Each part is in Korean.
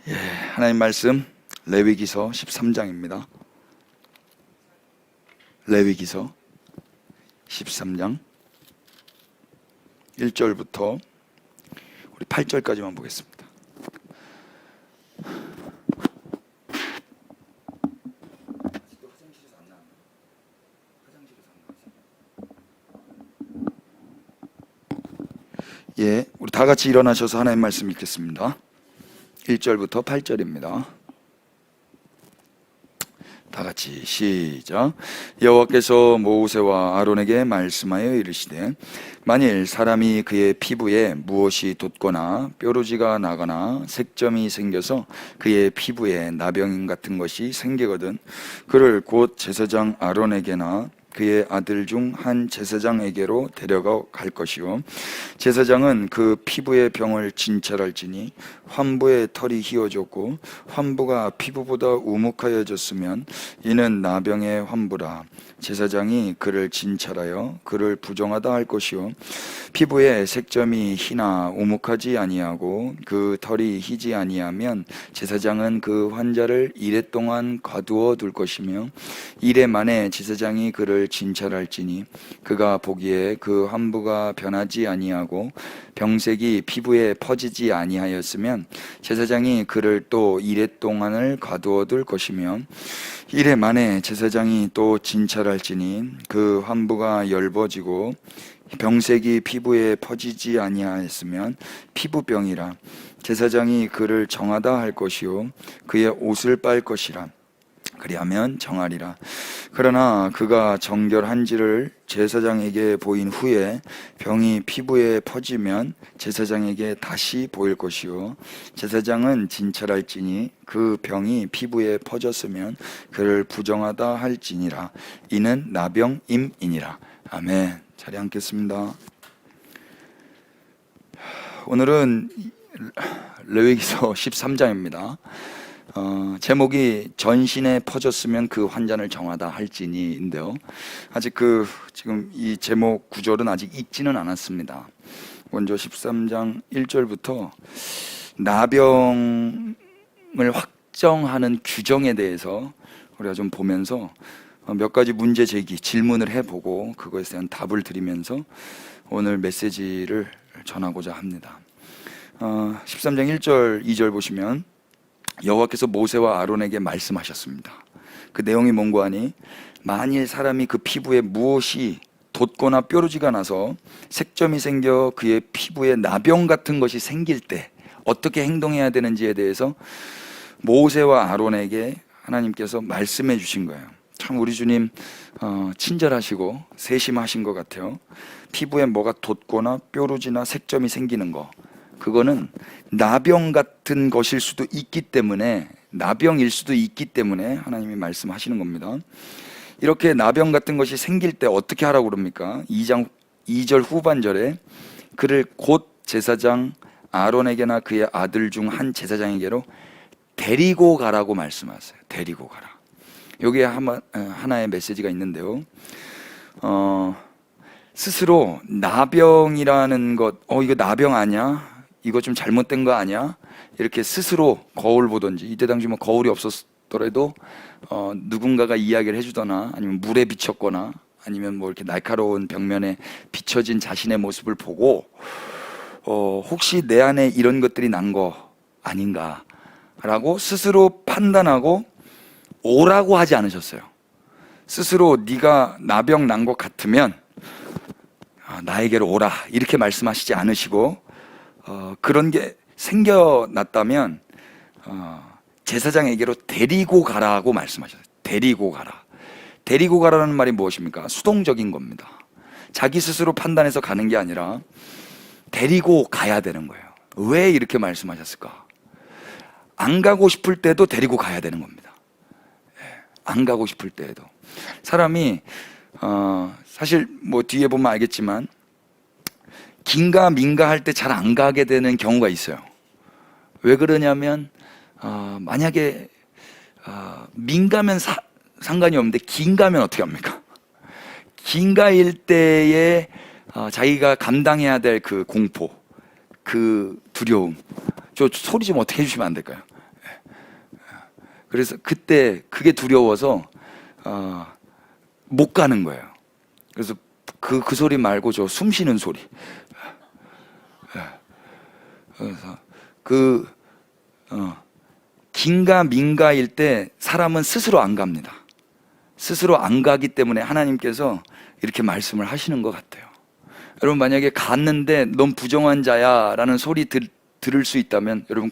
하나님 말씀 레위기서 13장입니다. 레위기서 13장 1절부터 우리 8절까지만 보겠습니다. 우리 다 같이 일어나셔서 하나님 말씀 읽겠습니다. 1절부터 8절입니다. 다 같이 시작. 여호와께서 모세와 아론에게 말씀하여 이르시되 만일 사람이 그의 피부에 무엇이 돋거나 뾰루지가 나거나 색점이 생겨서 그의 피부에 나병 같은 것이 생기거든 그를 곧 제사장 아론에게나 그의 아들 중 한 제사장에게로 데려가 갈 것이요 제사장은 그 피부의 병을 진찰할지니 환부의 털이 휘어졌고 환부가 피부보다 우묵하여졌으면 이는 나병의 환부라. 제사장이 그를 진찰하여 그를 부정하다 할 것이요 피부에 색점이 희나 우묵하지 아니하고 그 털이 희지 아니하면 제사장은 그 환자를 이레 동안 가두어 둘 것이며 이레 만에 제사장이 그를 진찰할지니 그가 보기에 그 환부가 변하지 아니하고 병색이 피부에 퍼지지 아니하였으면 제사장이 그를 또 이레 동안을 가두어 둘 것이며 이레 만에 제사장이 또 진찰할지니 그 환부가 엷어지고 병색이 피부에 퍼지지 아니하였으면 피부병이라. 제사장이 그를 정하다 할 것이요 그의 옷을 빨 것이라. 그리하면 정하리라. 그러나 그가 정결한지를 제사장에게 보인 후에 병이 피부에 퍼지면 제사장에게 다시 보일 것이요 제사장은 진찰할지니 그 병이 피부에 퍼졌으면 그를 부정하다 할지니라. 이는 나병임이니라. 아멘. 자리 앉겠습니다. 오늘은 레위기서 13장입니다. 제목이 전신에 퍼졌으면 그 환자를 정하다 할지니인데요. 아직 지금 이 제목 구절은 아직 읽지는 않았습니다. 먼저 13장 1절부터 나병을 확정하는 규정에 대해서 우리가 좀 보면서 몇 가지 문제 제기, 질문을 해보고 그것에 대한 답을 드리면서 오늘 메시지를 전하고자 합니다. 13장 1절, 2절 보시면 여호와께서 모세와 아론에게 말씀하셨습니다. 그 내용이 뭔고 하니 만일 사람이 그 피부에 무엇이 돋거나 뾰루지가 나서 색점이 생겨 그의 피부에 나병 같은 것이 생길 때 어떻게 행동해야 되는지에 대해서 모세와 아론에게 하나님께서 말씀해 주신 거예요. 참 우리 주님 친절하시고 세심하신 것 같아요. 피부에 뭐가 돋거나 뾰루지나 색점이 생기는 거, 그거는 나병 같은 것일 수도 있기 때문에, 나병일 수도 있기 때문에 하나님이 말씀하시는 겁니다. 이렇게 나병 같은 것이 생길 때 어떻게 하라고 그럽니까? 2장 2절 후반절에 그를 곧 제사장 아론에게나 그의 아들 중 한 제사장에게로 데리고 가라고 말씀하세요. 데리고 가라. 여기에 하나의 메시지가 있는데요. 스스로 나병이라는 것, 이거 나병 아니야? 이거 좀 잘못된 거 아니야? 이렇게 스스로 거울 보든지, 이때 당시 뭐 거울이 없었더라도 누군가가 이야기를 해주거나 아니면 물에 비쳤거나 아니면 뭐 이렇게 날카로운 벽면에 비춰진 자신의 모습을 보고 혹시 내 안에 이런 것들이 난 거 아닌가 라고 스스로 판단하고 오라고 하지 않으셨어요. 스스로 네가 나병 난 것 같으면 나에게로 오라 이렇게 말씀하시지 않으시고 그런 게 생겨났다면 제사장에게로 데리고 가라고 말씀하셨어요. 데리고 가라. 데리고 가라는 말이 무엇입니까? 수동적인 겁니다. 자기 스스로 판단해서 가는 게 아니라 데리고 가야 되는 거예요. 왜 이렇게 말씀하셨을까? 안 가고 싶을 때도 데리고 가야 되는 겁니다. 안 가고 싶을 때에도. 사람이 사실 뭐 뒤에 보면 알겠지만 긴가 민가 할 때 잘 안 가게 되는 경우가 있어요. 왜 그러냐면 만약에 민가면 상관이 없는데 긴가면 어떻게 합니까? 긴가일 때에 자기가 감당해야 될 그 공포, 그 두려움, 저 소리 좀 어떻게 해주시면 안 될까요? 그래서 그때 그게 두려워서 못 가는 거예요. 그래서 그 소리 말고 저 숨 쉬는 소리. 그래서 긴가 민가일 때 사람은 스스로 안 갑니다. 스스로 안 가기 때문에 하나님께서 이렇게 말씀을 하시는 것 같아요. 여러분, 만약에 갔는데 넌 부정한 자야 라는 소리 들을 수 있다면 여러분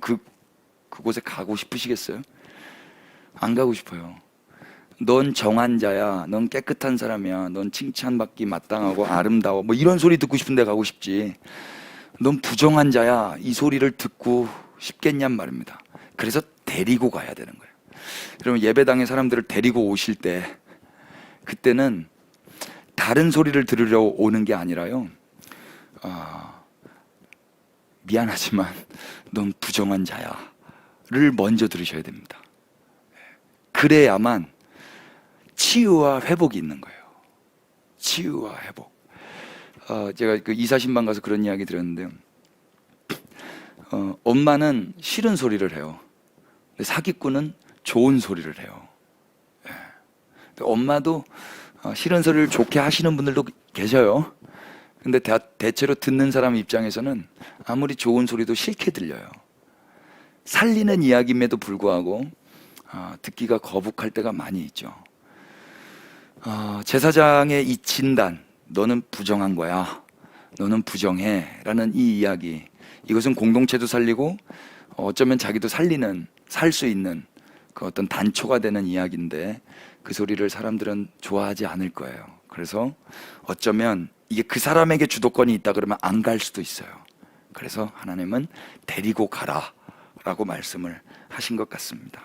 그곳에 가고 싶으시겠어요? 안 가고 싶어요. 넌 정한 자야, 넌 깨끗한 사람이야, 넌 칭찬받기 마땅하고 아름다워, 뭐 이런 소리 듣고 싶은데 가고 싶지, 넌 부정한 자야 이 소리를 듣고 싶겠냔 말입니다. 그래서 데리고 가야 되는 거예요. 여러분, 예배당에 사람들을 데리고 오실 때 그때는 다른 소리를 들으려 오는 게 아니라요, 미안하지만 넌 부정한 자야를 먼저 들으셔야 됩니다. 그래야만 치유와 회복이 있는 거예요. 치유와 회복. 제가 그 이사신방 가서 그런 이야기 들었는데요, 엄마는 싫은 소리를 해요. 사기꾼은 좋은 소리를 해요. 엄마도 싫은 소리를 좋게 하시는 분들도 계셔요. 근데 대체로 듣는 사람 입장에서는 아무리 좋은 소리도 싫게 들려요. 살리는 이야기임에도 불구하고 듣기가 거북할 때가 많이 있죠. 제사장의 이 진단, 너는 부정한 거야, 너는 부정해 라는 이 이야기, 이것은 공동체도 살리고 어쩌면 자기도 살 수 있는 그 어떤 단초가 되는 이야기인데, 그 소리를 사람들은 좋아하지 않을 거예요. 그래서 어쩌면 이게 그 사람에게 주도권이 있다 그러면 안 갈 수도 있어요. 그래서 하나님은 데리고 가라 라고 말씀을 하신 것 같습니다.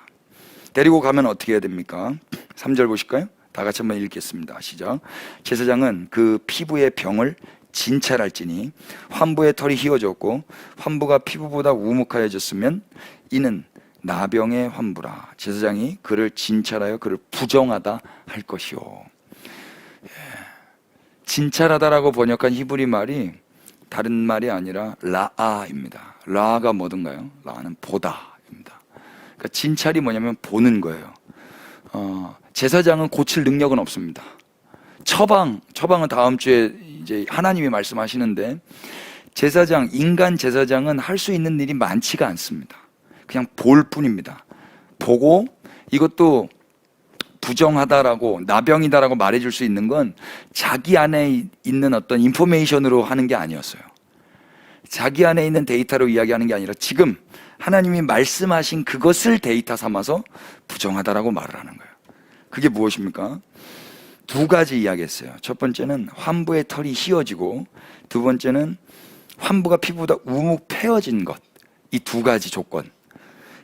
데리고 가면 어떻게 해야 됩니까? 3절 보실까요? 다 같이 한번 읽겠습니다. 시작. 제사장은 그 피부의 병을 진찰할지니 환부의 털이 휘어졌고 환부가 피부보다 우묵하여졌으면 이는 나병의 환부라. 제사장이 그를 진찰하여 그를 부정하다 할 것이요. 진찰하다라고 번역한 히브리 말이 다른 말이 아니라 라아입니다. 라아가 뭐든가요? 라아는 보다입니다. 그러니까 진찰이 뭐냐면 보는 거예요. 제사장은 고칠 능력은 없습니다. 처방은 다음 주에 이제 하나님이 말씀하시는데, 인간 제사장은 할 수 있는 일이 많지가 않습니다. 그냥 볼 뿐입니다. 보고, 이것도 부정하다라고, 나병이다라고 말해줄 수 있는 건 자기 안에 있는 어떤 인포메이션으로 하는 게 아니었어요. 자기 안에 있는 데이터로 이야기하는 게 아니라 지금 하나님이 말씀하신 그것을 데이터 삼아서 부정하다라고 말을 하는 거예요. 그게 무엇입니까? 두 가지 이야기했어요. 첫 번째는 환부의 털이 휘어지고, 두 번째는 환부가 피부보다 우묵 패여진 것. 이 두 가지 조건.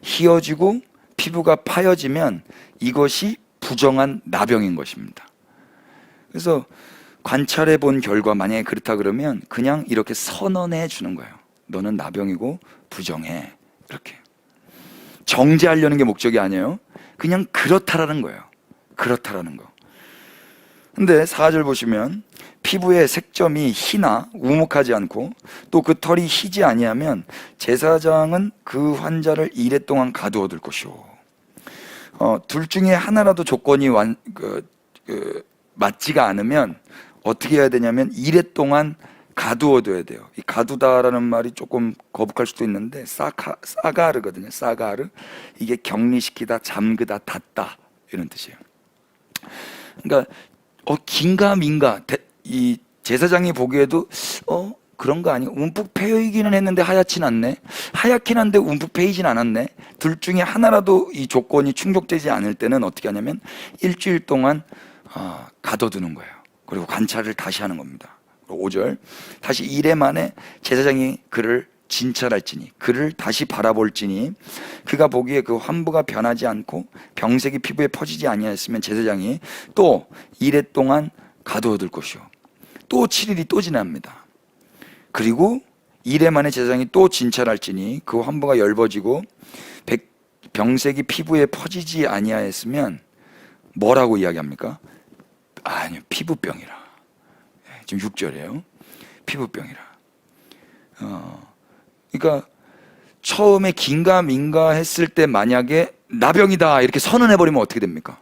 휘어지고 피부가 파여지면 이것이 부정한 나병인 것입니다. 그래서 관찰해 본 결과, 만약에 그렇다 그러면 그냥 이렇게 선언해 주는 거예요. 너는 나병이고 부정해. 이렇게 정죄하려는 게 목적이 아니에요. 그냥 그렇다라는 거예요. 그렇다라는 거. 근데 4절 보시면 피부의 색점이 희나 우묵하지 않고 또 그 털이 희지 아니하면 제사장은 그 환자를 이레 동안 가두어 둘 것이오. 둘 중에 하나라도 조건이 맞지가 않으면 어떻게 해야 되냐면 이레 동안 가두어둬야 돼요. 이 가두다라는 말이 조금 거북할 수도 있는데 사가르거든요. 사가르. 이게 격리시키다, 잠그다, 닫다 이런 뜻이에요. 그러니까 긴가민가, 이 제사장이 보기에도 그런 거 아니야? 움푹 패이기는 했는데 하얗진 않네. 하얗긴 한데 움푹 패이진 않았네. 둘 중에 하나라도 이 조건이 충족되지 않을 때는 어떻게 하냐면 일주일 동안 가둬두는 거예요. 그리고 관찰을 다시 하는 겁니다. 5절, 다시 이래 만에 제사장이 그를 진찰할지니, 그를 다시 바라볼지니, 그가 보기에 그 환부가 변하지 않고 병색이 피부에 퍼지지 아니하였으면 제사장이 또 이래 동안 가두어둘 것이요. 또 7일이 또 지납니다. 그리고 이래 만에 제사장이 또 진찰할지니 그 환부가 엷어지고 병색이 피부에 퍼지지 아니하였으면 뭐라고 이야기합니까? 아니요, 피부병이라. 지금 6절이에요. 피부병이라. 그러니까 처음에 긴가민가 했을 때 만약에 나병이다 이렇게 선언해버리면 어떻게 됩니까?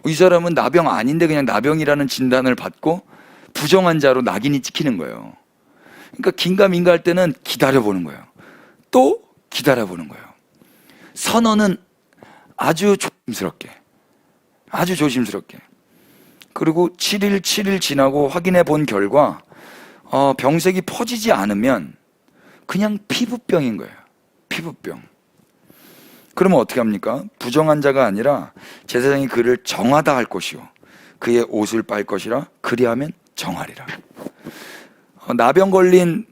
이 사람은 나병 아닌데 그냥 나병이라는 진단을 받고 부정한 자로 낙인이 찍히는 거예요. 그러니까 긴가민가 할 때는 기다려보는 거예요. 또 기다려보는 거예요. 선언은 아주 조심스럽게 그리고 7일 지나고 확인해 본 결과 병색이 퍼지지 않으면 그냥 피부병인 거예요. 피부병. 그러면 어떻게 합니까? 부정한 자가 아니라 제사장이 그를 정하다 할 것이요 그의 옷을 빨 것이라 그리하면 정하리라. 나병 걸린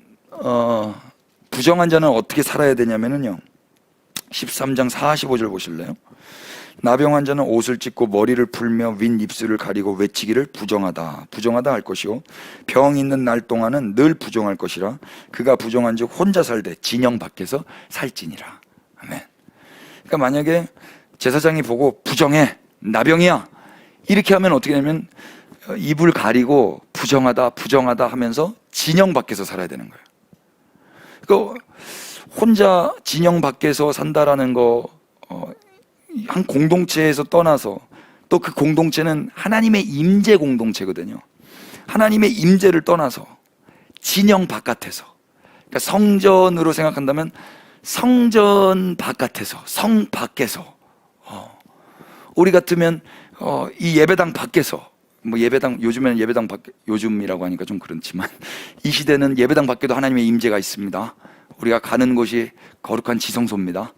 부정한 자는 어떻게 살아야 되냐면요 13장 45절 보실래요? 나병 환자는 옷을 찢고 머리를 풀며 윈 입술을 가리고 외치기를 부정하다 할 것이요 병 있는 날 동안은 늘 부정할 것이라 그가 부정한즉 혼자 살되 진영 밖에서 살지니라. 아멘. 그러니까 만약에 제사장이 보고 부정해 나병이야 이렇게 하면 어떻게 되냐면 입을 가리고 부정하다 하면서 진영 밖에서 살아야 되는 거예요. 그러니까 혼자 진영 밖에서 산다라는 거 한 공동체에서 떠나서 또 그 공동체는 하나님의 임재 공동체거든요. 하나님의 임재를 떠나서 진영 바깥에서, 그러니까 성전으로 생각한다면 성전 바깥에서, 성 밖에서, 우리 같으면 이 예배당 밖에서, 뭐 예배당 요즘에는 예배당 밖 요즘이라고 하니까 좀 그렇지만 이 시대는 예배당 밖에도 하나님의 임재가 있습니다. 우리가 가는 곳이 거룩한 지성소입니다.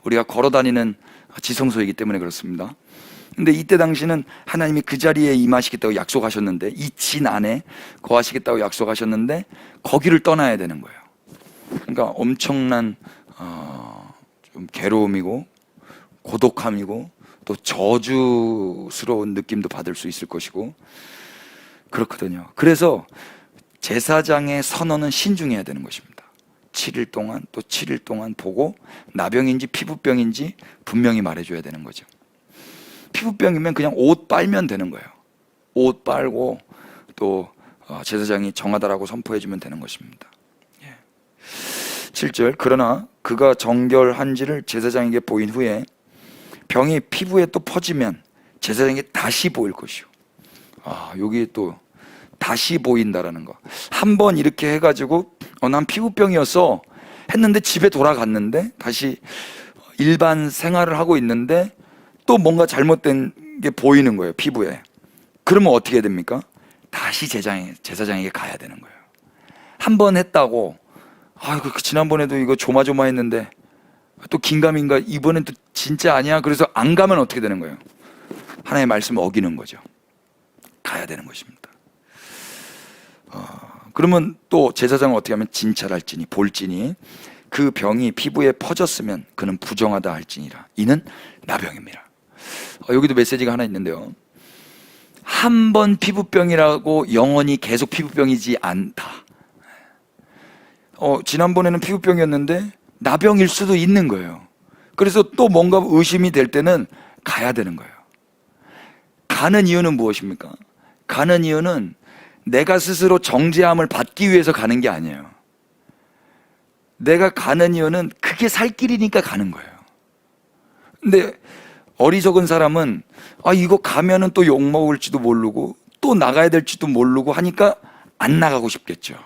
우리가 걸어다니는 지성소이기 때문에 그렇습니다. 근데 이때 당시는 하나님이 그 자리에 임하시겠다고 약속하셨는데 이 진 안에 거하시겠다고 약속하셨는데 거기를 떠나야 되는 거예요. 그러니까 엄청난 좀 괴로움이고 고독함이고 또 저주스러운 느낌도 받을 수 있을 것이고 그렇거든요. 그래서 제사장의 선언은 신중해야 되는 것입니다. 7일 동안 또 7일 동안 보고 나병인지 피부병인지 분명히 말해줘야 되는 거죠. 피부병이면 그냥 옷 빨면 되는 거예요. 옷 빨고 또 제사장이 정하다라고 선포해주면 되는 것입니다. 7절 그러나 그가 정결한지를 제사장에게 보인 후에 병이 피부에 또 퍼지면 제사장에게 다시 보일 것이요. 여기 또 다시 보인다라는 거. 한 번 이렇게 해가지고 난 피부병이었어 했는데 집에 돌아갔는데 다시 일반 생활을 하고 있는데 또 뭔가 잘못된 게 보이는 거예요, 피부에. 그러면 어떻게 됩니까? 다시 제사장에게 가야 되는 거예요. 한 번 했다고 지난번에도 이거 조마조마했는데 또 긴가민가 이번엔 또 진짜 아니야. 그래서 안 가면 어떻게 되는 거예요? 하나님의 말씀을 어기는 거죠. 가야 되는 것입니다. 그러면 또 제사장은 어떻게 하면 진찰할지니 볼지니 그 병이 피부에 퍼졌으면 그는 부정하다 할지니라. 이는 나병입니다. 여기도 메시지가 하나 있는데요. 한 번 피부병이라고 영원히 계속 피부병이지 않다. 지난번에는 피부병이었는데 나병일 수도 있는 거예요. 그래서 또 뭔가 의심이 될 때는 가야 되는 거예요. 가는 이유는 무엇입니까? 가는 이유는 내가 스스로 정죄함을 받기 위해서 가는 게 아니에요. 내가 가는 이유는 그게 살 길이니까 가는 거예요. 근데 어리석은 사람은 이거 가면은 또 욕먹을지도 모르고 또 나가야 될지도 모르고 하니까 안 나가고 싶겠죠.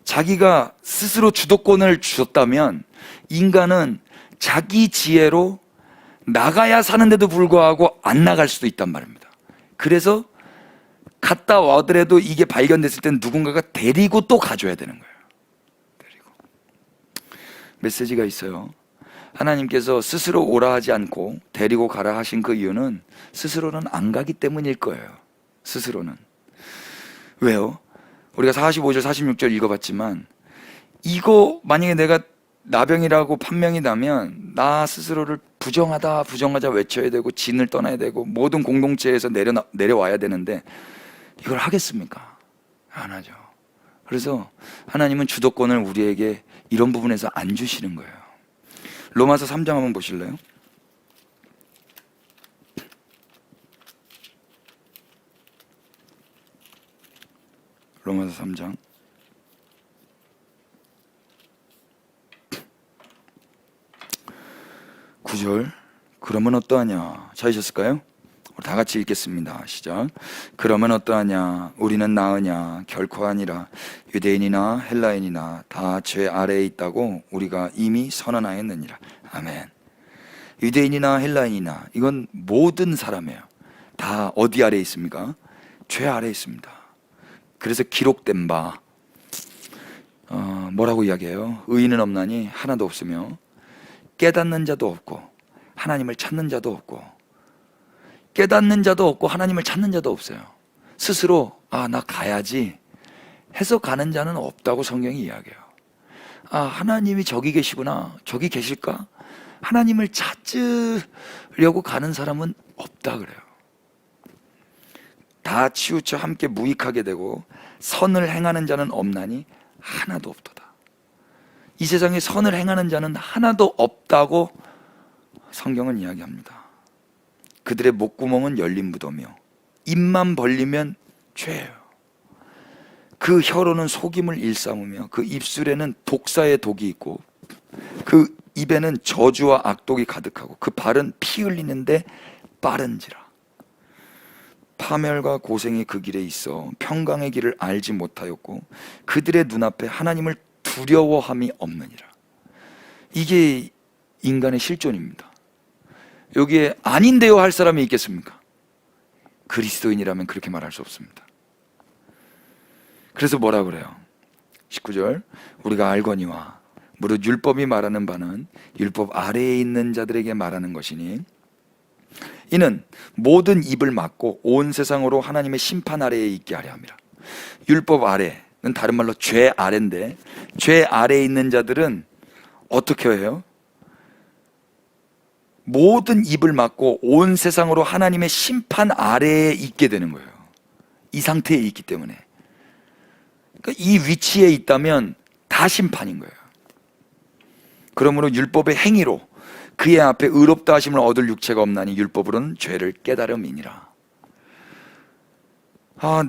자기가 스스로 주도권을 주었다면 인간은 자기 지혜로 나가야 사는데도 불구하고 안 나갈 수도 있단 말입니다. 그래서 갔다 와더라도 이게 발견됐을 때는 누군가가 데리고 또 가줘야 되는 거예요. 데리고. 메시지가 있어요. 하나님께서 스스로 오라 하지 않고 데리고 가라 하신 그 이유는 스스로는 안 가기 때문일 거예요. 스스로는. 왜요? 우리가 45절 46절 읽어봤지만 이거 만약에 내가 나병이라고 판명이 나면 나 스스로를 부정하자 외쳐야 되고 진을 떠나야 되고 모든 공동체에서 내려와야 되는데 이걸 하겠습니까? 안 하죠. 그래서 하나님은 주도권을 우리에게 이런 부분에서 안 주시는 거예요. 로마서 3장 한번 보실래요? 로마서 3장 19절. 그러면 어떠하냐? 찾으셨을까요? 우리 다 같이 읽겠습니다. 시작. 그러면 어떠하냐? 우리는 나으냐? 결코 아니라 유대인이나 헬라인이나 다 죄 아래에 있다고 우리가 이미 선언하였느니라. 아멘. 유대인이나 헬라인이나 이건 모든 사람이에요. 다 어디 아래에 있습니까? 죄 아래에 있습니다. 그래서 기록된 바 뭐라고 이야기해요? 의인은 없나니 하나도 없으며 깨닫는 자도 없고 하나님을 찾는 자도 없고, 깨닫는 자도 없고 하나님을 찾는 자도 없어요. 스스로 나 가야지 해서 가는 자는 없다고 성경이 이야기해요. 하나님이 저기 계시구나, 저기 계실까? 하나님을 찾으려고 가는 사람은 없다 그래요. 다 치우쳐 함께 무익하게 되고 선을 행하는 자는 없나니 하나도 없도다. 이 세상에 선을 행하는 자는 하나도 없다고 성경은 이야기합니다. 그들의 목구멍은 열린 무덤이요 입만 벌리면 죄예요. 그 혀로는 속임을 일삼으며 그 입술에는 독사의 독이 있고 그 입에는 저주와 악독이 가득하고 그 발은 피 흘리는데 빠른지라. 파멸과 고생이 그 길에 있어 평강의 길을 알지 못하였고 그들의 눈앞에 하나님을 두려워함이 없느니라. 이게 인간의 실존입니다. 여기에 아닌데요 할 사람이 있겠습니까? 그리스도인이라면 그렇게 말할 수 없습니다. 그래서 뭐라 그래요? 19절. 우리가 알거니와 무릇 율법이 말하는 바는 율법 아래에 있는 자들에게 말하는 것이니 이는 모든 입을 막고 온 세상으로 하나님의 심판 아래에 있게 하려 함이라. 율법 아래는 다른 말로 죄 아래인데, 죄 아래에 있는 자들은 어떻게 해요? 모든 입을 막고 온 세상으로 하나님의 심판 아래에 있게 되는 거예요. 이 상태에 있기 때문에. 그러니까 이 위치에 있다면 다 심판인 거예요. 그러므로 율법의 행위로 그의 앞에 의롭다 하심을 얻을 육체가 없나니 율법으로는 죄를 깨달음이니라.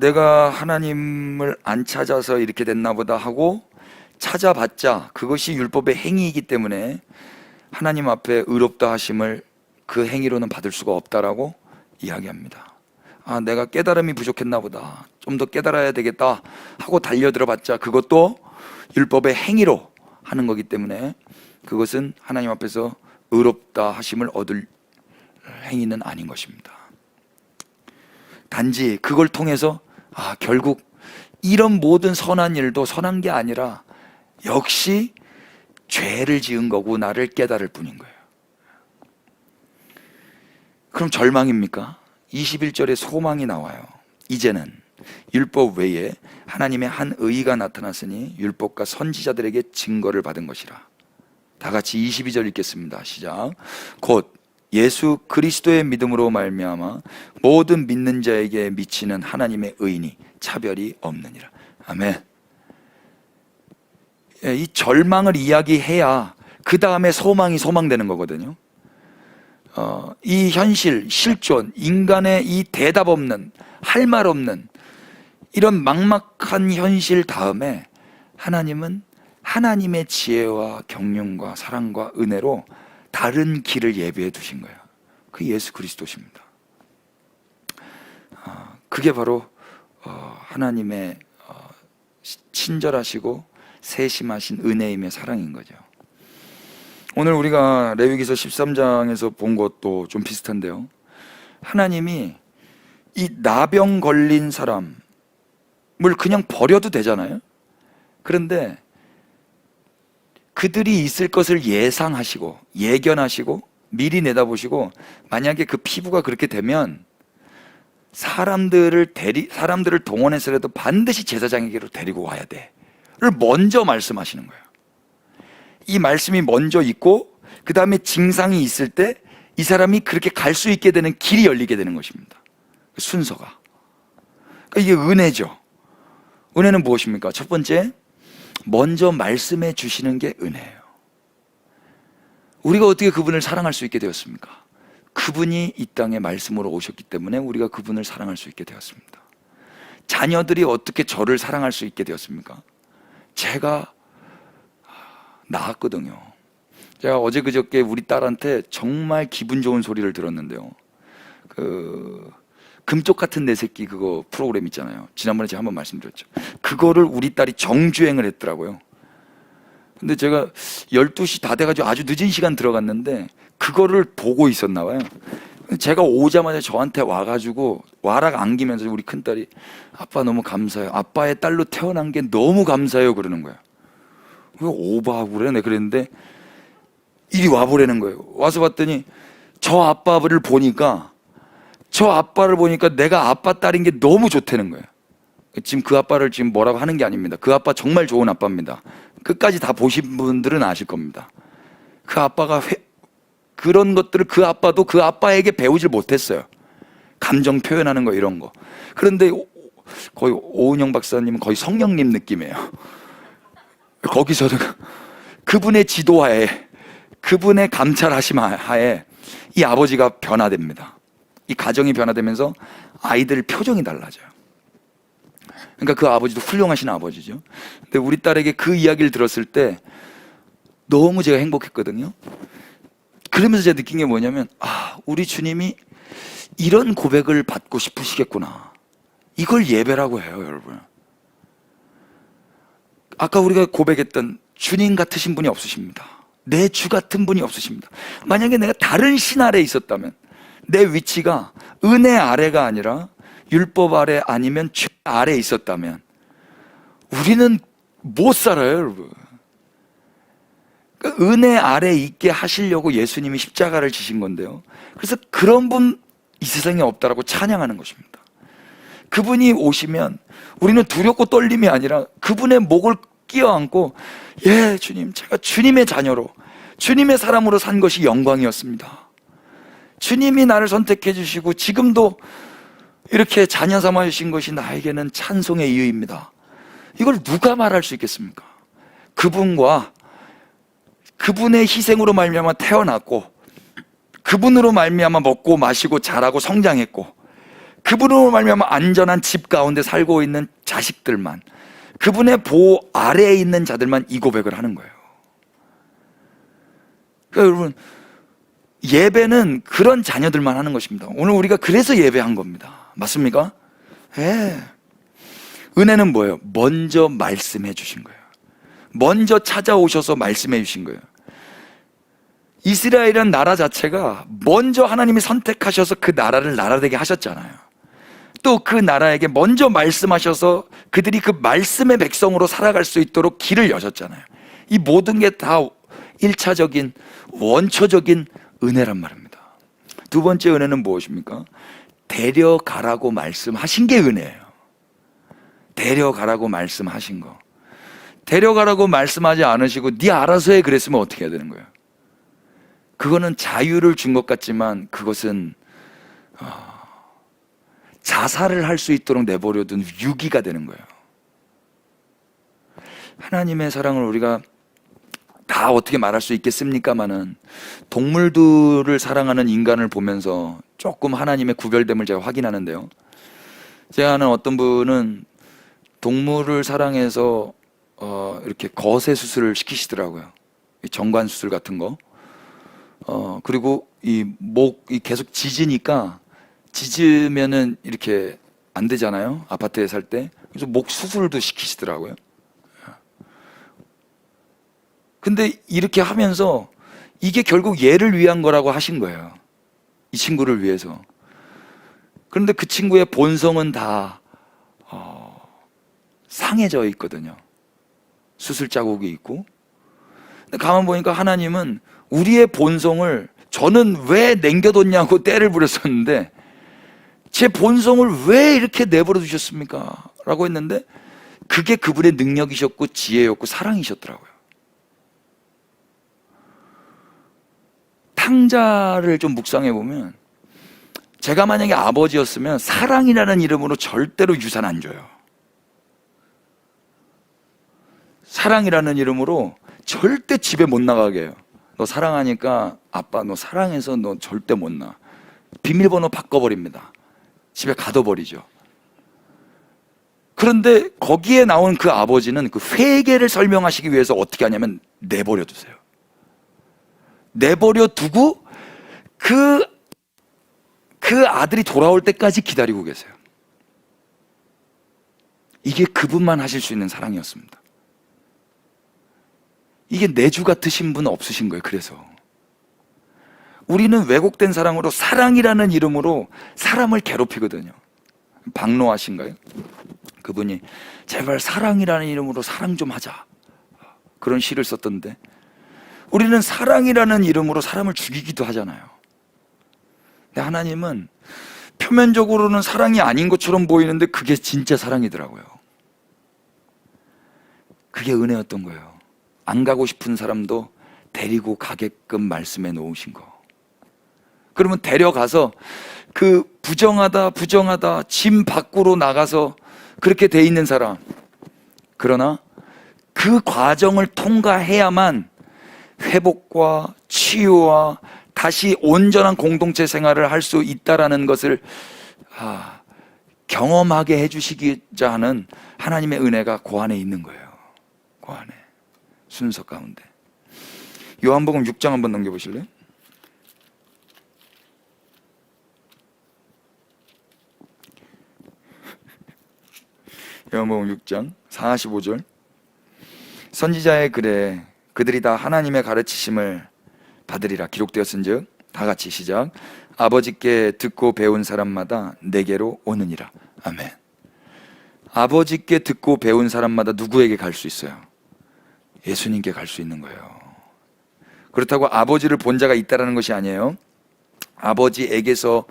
내가 하나님을 안 찾아서 이렇게 됐나 보다 하고 찾아봤자 그것이 율법의 행위이기 때문에 하나님 앞에 의롭다 하심을 그 행위로는 받을 수가 없다라고 이야기합니다. 내가 깨달음이 부족했나 보다, 좀 더 깨달아야 되겠다 하고 달려들어 봤자 그것도 율법의 행위로 하는 거기 때문에 그것은 하나님 앞에서 의롭다 하심을 얻을 행위는 아닌 것입니다. 단지 그걸 통해서 결국 이런 모든 선한 일도 선한 게 아니라 역시 죄를 지은 거고 나를 깨달을 뿐인 거예요. 그럼 절망입니까? 21절에 소망이 나와요. 이제는 율법 외에 하나님의 한 의가 나타났으니 율법과 선지자들에게 증거를 받은 것이라. 다 같이 22절 읽겠습니다. 시작. 곧 예수 그리스도의 믿음으로 말미암아 모든 믿는 자에게 미치는 하나님의 의인이 차별이 없느니라. 아멘. 이 절망을 이야기해야 그 다음에 소망이 소망되는 거거든요. 이 현실, 실존, 인간의 이 대답 없는, 할 말 없는 이런 막막한 현실 다음에 하나님은 하나님의 지혜와 경륜과 사랑과 은혜로 다른 길을 예비해 두신 거예요. 그 예수 그리스도십니다. 그게 바로 하나님의 친절하시고 세심하신 은혜임의 사랑인 거죠. 오늘 우리가 레위기서 13장에서 본 것도 좀 비슷한데요. 하나님이 이 나병 걸린 사람을 그냥 버려도 되잖아요. 그런데 그들이 있을 것을 예상하시고 예견하시고 미리 내다보시고 만약에 그 피부가 그렇게 되면 사람들을 동원해서라도 반드시 제사장에게로 데리고 와야 돼를 먼저 말씀하시는 거예요. 이 말씀이 먼저 있고 그 다음에 증상이 있을 때 이 사람이 그렇게 갈 수 있게 되는 길이 열리게 되는 것입니다. 순서가. 그러니까 이게 은혜죠. 은혜는 무엇입니까? 첫 번째, 먼저 말씀해 주시는 게 은혜예요. 우리가 어떻게 그분을 사랑할 수 있게 되었습니까? 그분이 이 땅에 말씀으로 오셨기 때문에 우리가 그분을 사랑할 수 있게 되었습니다. 자녀들이 어떻게 저를 사랑할 수 있게 되었습니까? 제가 낳았거든요. 제가 어제 그저께 우리 딸한테 정말 기분 좋은 소리를 들었는데요. 금쪽 같은 내 새끼 그거 프로그램 있잖아요. 지난번에 제가 한번 말씀드렸죠. 그거를 우리 딸이 정주행을 했더라고요. 근데 제가 12시 다 돼가지고 아주 늦은 시간 들어갔는데 그거를 보고 있었나 봐요. 제가 오자마자 저한테 와가지고 와락 안기면서 우리 큰딸이 아빠 너무 감사해요. 아빠의 딸로 태어난 게 너무 감사해요 그러는 거예요. 왜 오버하고 그래? 내가 그랬는데 이리 와보라는 거예요. 와서 봤더니 저 아빠를 보니까 내가 아빠 딸인 게 너무 좋다는 거예요. 지금 그 아빠를 지금 뭐라고 하는 게 아닙니다. 그 아빠 정말 좋은 아빠입니다. 끝까지 다 보신 분들은 아실 겁니다. 그 아빠가 그런 것들을 그 아빠도 그 아빠에게 배우질 못했어요. 감정 표현하는 거 이런 거. 그런데 거의 오은영 박사님은 거의 성령님 느낌이에요. 거기서도 그분의 지도하에 그분의 감찰하심 하에 이 아버지가 변화됩니다. 이 가정이 변화되면서 아이들 표정이 달라져요. 그러니까 그 아버지도 훌륭하신 아버지죠. 근데 우리 딸에게 그 이야기를 들었을 때 너무 제가 행복했거든요. 그러면서 제가 느낀 게 뭐냐면 우리 주님이 이런 고백을 받고 싶으시겠구나. 이걸 예배라고 해요, 여러분. 아까 우리가 고백했던 주님 같으신 분이 없으십니다. 내 주 같은 분이 없으십니다. 만약에 내가 다른 신 아래에 있었다면 내 위치가 은혜 아래가 아니라 율법 아래 아니면 죄 아래에 있었다면 우리는 못 살아요, 여러분. 그러니까 은혜 아래에 있게 하시려고 예수님이 십자가를 지신 건데요. 그래서 그런 분 이 세상에 없다라고 찬양하는 것입니다. 그분이 오시면 우리는 두렵고 떨림이 아니라 그분의 목을 끼어안고 예 주님, 제가 주님의 자녀로 주님의 사람으로 산 것이 영광이었습니다. 주님이 나를 선택해 주시고 지금도 이렇게 자녀 삼아 주신 것이 나에게는 찬송의 이유입니다. 이걸 누가 말할 수 있겠습니까? 그분과 그분의 희생으로 말미암아 태어났고 그분으로 말미암아 먹고 마시고 자라고 성장했고 그분으로 말미암아 안전한 집 가운데 살고 있는 자식들만, 그분의 보호 아래에 있는 자들만 이 고백을 하는 거예요. 그러니까 여러분, 예배는 그런 자녀들만 하는 것입니다. 오늘 우리가 그래서 예배한 겁니다. 맞습니까? 예. 은혜는 뭐예요? 먼저 말씀해 주신 거예요. 먼저 찾아오셔서 말씀해 주신 거예요. 이스라엘이라는 나라 자체가 먼저 하나님이 선택하셔서 그 나라를 나라되게 하셨잖아요. 또 그 나라에게 먼저 말씀하셔서 그들이 그 말씀의 백성으로 살아갈 수 있도록 길을 여셨잖아요. 이 모든 게 다 1차적인 원초적인 은혜란 말입니다. 두 번째 은혜는 무엇입니까? 데려가라고 말씀하신 게 은혜예요. 데려가라고 말씀하신 거. 데려가라고 말씀하지 않으시고 네 알아서 해 그랬으면 어떻게 해야 되는 거예요? 그거는 자유를 준 것 같지만 그것은 자살을 할 수 있도록 내버려둔 유기가 되는 거예요. 하나님의 사랑을 우리가 다 어떻게 말할 수 있겠습니까마는 동물들을 사랑하는 인간을 보면서 조금 하나님의 구별됨을 제가 확인하는데요. 제가 아는 어떤 분은 동물을 사랑해서 이렇게 거세 수술을 시키시더라고요. 정관 수술 같은 거. 그리고 이 목이 계속 짖으면은 이렇게 안 되잖아요. 아파트에 살 때. 그래서 목 수술도 시키시더라고요. 근데 이렇게 하면서 이게 결국 얘를 위한 거라고 하신 거예요. 이 친구를 위해서. 그런데 그 친구의 본성은 다 상해져 있거든요. 수술 자국이 있고. 근데 가만 보니까 하나님은 우리의 본성을 저는 왜 남겨뒀냐고 떼를 부렸었는데 제 본성을 왜 이렇게 내버려 두셨습니까? 라고 했는데 그게 그분의 능력이셨고 지혜였고 사랑이셨더라고요. 탕자를 좀 묵상해 보면 제가 만약에 아버지였으면 사랑이라는 이름으로 절대로 유산 안 줘요. 사랑이라는 이름으로 절대 집에 못 나가게 해요. 너 사랑하니까 아빠 너 사랑해서 너 절대 못 나. 비밀번호 바꿔버립니다. 집에 가둬버리죠. 그런데 거기에 나온 그 아버지는 그 회개를 설명하시기 위해서 어떻게 하냐면 내버려 두세요. 내버려 두고 그 아들이 돌아올 때까지 기다리고 계세요. 이게 그분만 하실 수 있는 사랑이었습니다. 이게 내주 같으신 분 없으신 거예요. 그래서 우리는 왜곡된 사랑으로, 사랑이라는 이름으로 사람을 괴롭히거든요. 박노하신가요? 그분이 제발 사랑이라는 이름으로 사랑 좀 하자, 그런 시를 썼던데, 우리는 사랑이라는 이름으로 사람을 죽이기도 하잖아요. 근데 하나님은 표면적으로는 사랑이 아닌 것처럼 보이는데 그게 진짜 사랑이더라고요. 그게 은혜였던 거예요. 안 가고 싶은 사람도 데리고 가게끔 말씀해 놓으신 거. 그러면 데려가서 그 부정하다 짐 밖으로 나가서 그렇게 돼 있는 사람, 그러나 그 과정을 통과해야만 회복과 치유와 다시 온전한 공동체 생활을 할 수 있다라는 것을 경험하게 해주시기자 하는 하나님의 은혜가 그 안에 있는 거예요. 그 안에, 순서 가운데. 요한복음 6장 한번 넘겨보실래요? 요한복음 6장 45절. 선지자의 글에 그들이 다 하나님의 가르치심을 받으리라 기록되었은즉, 다 같이 시작. 아버지께 듣고 배운 사람마다 내게로 오느니라. 아멘. 아버지께 듣고 배운 사람마다 누구에게 갈 수 있어요? 예수님께 갈 수 있는 거예요. 그렇다고 아버지를 본 자가 있다라는 것이 아니에요. 아버지에게서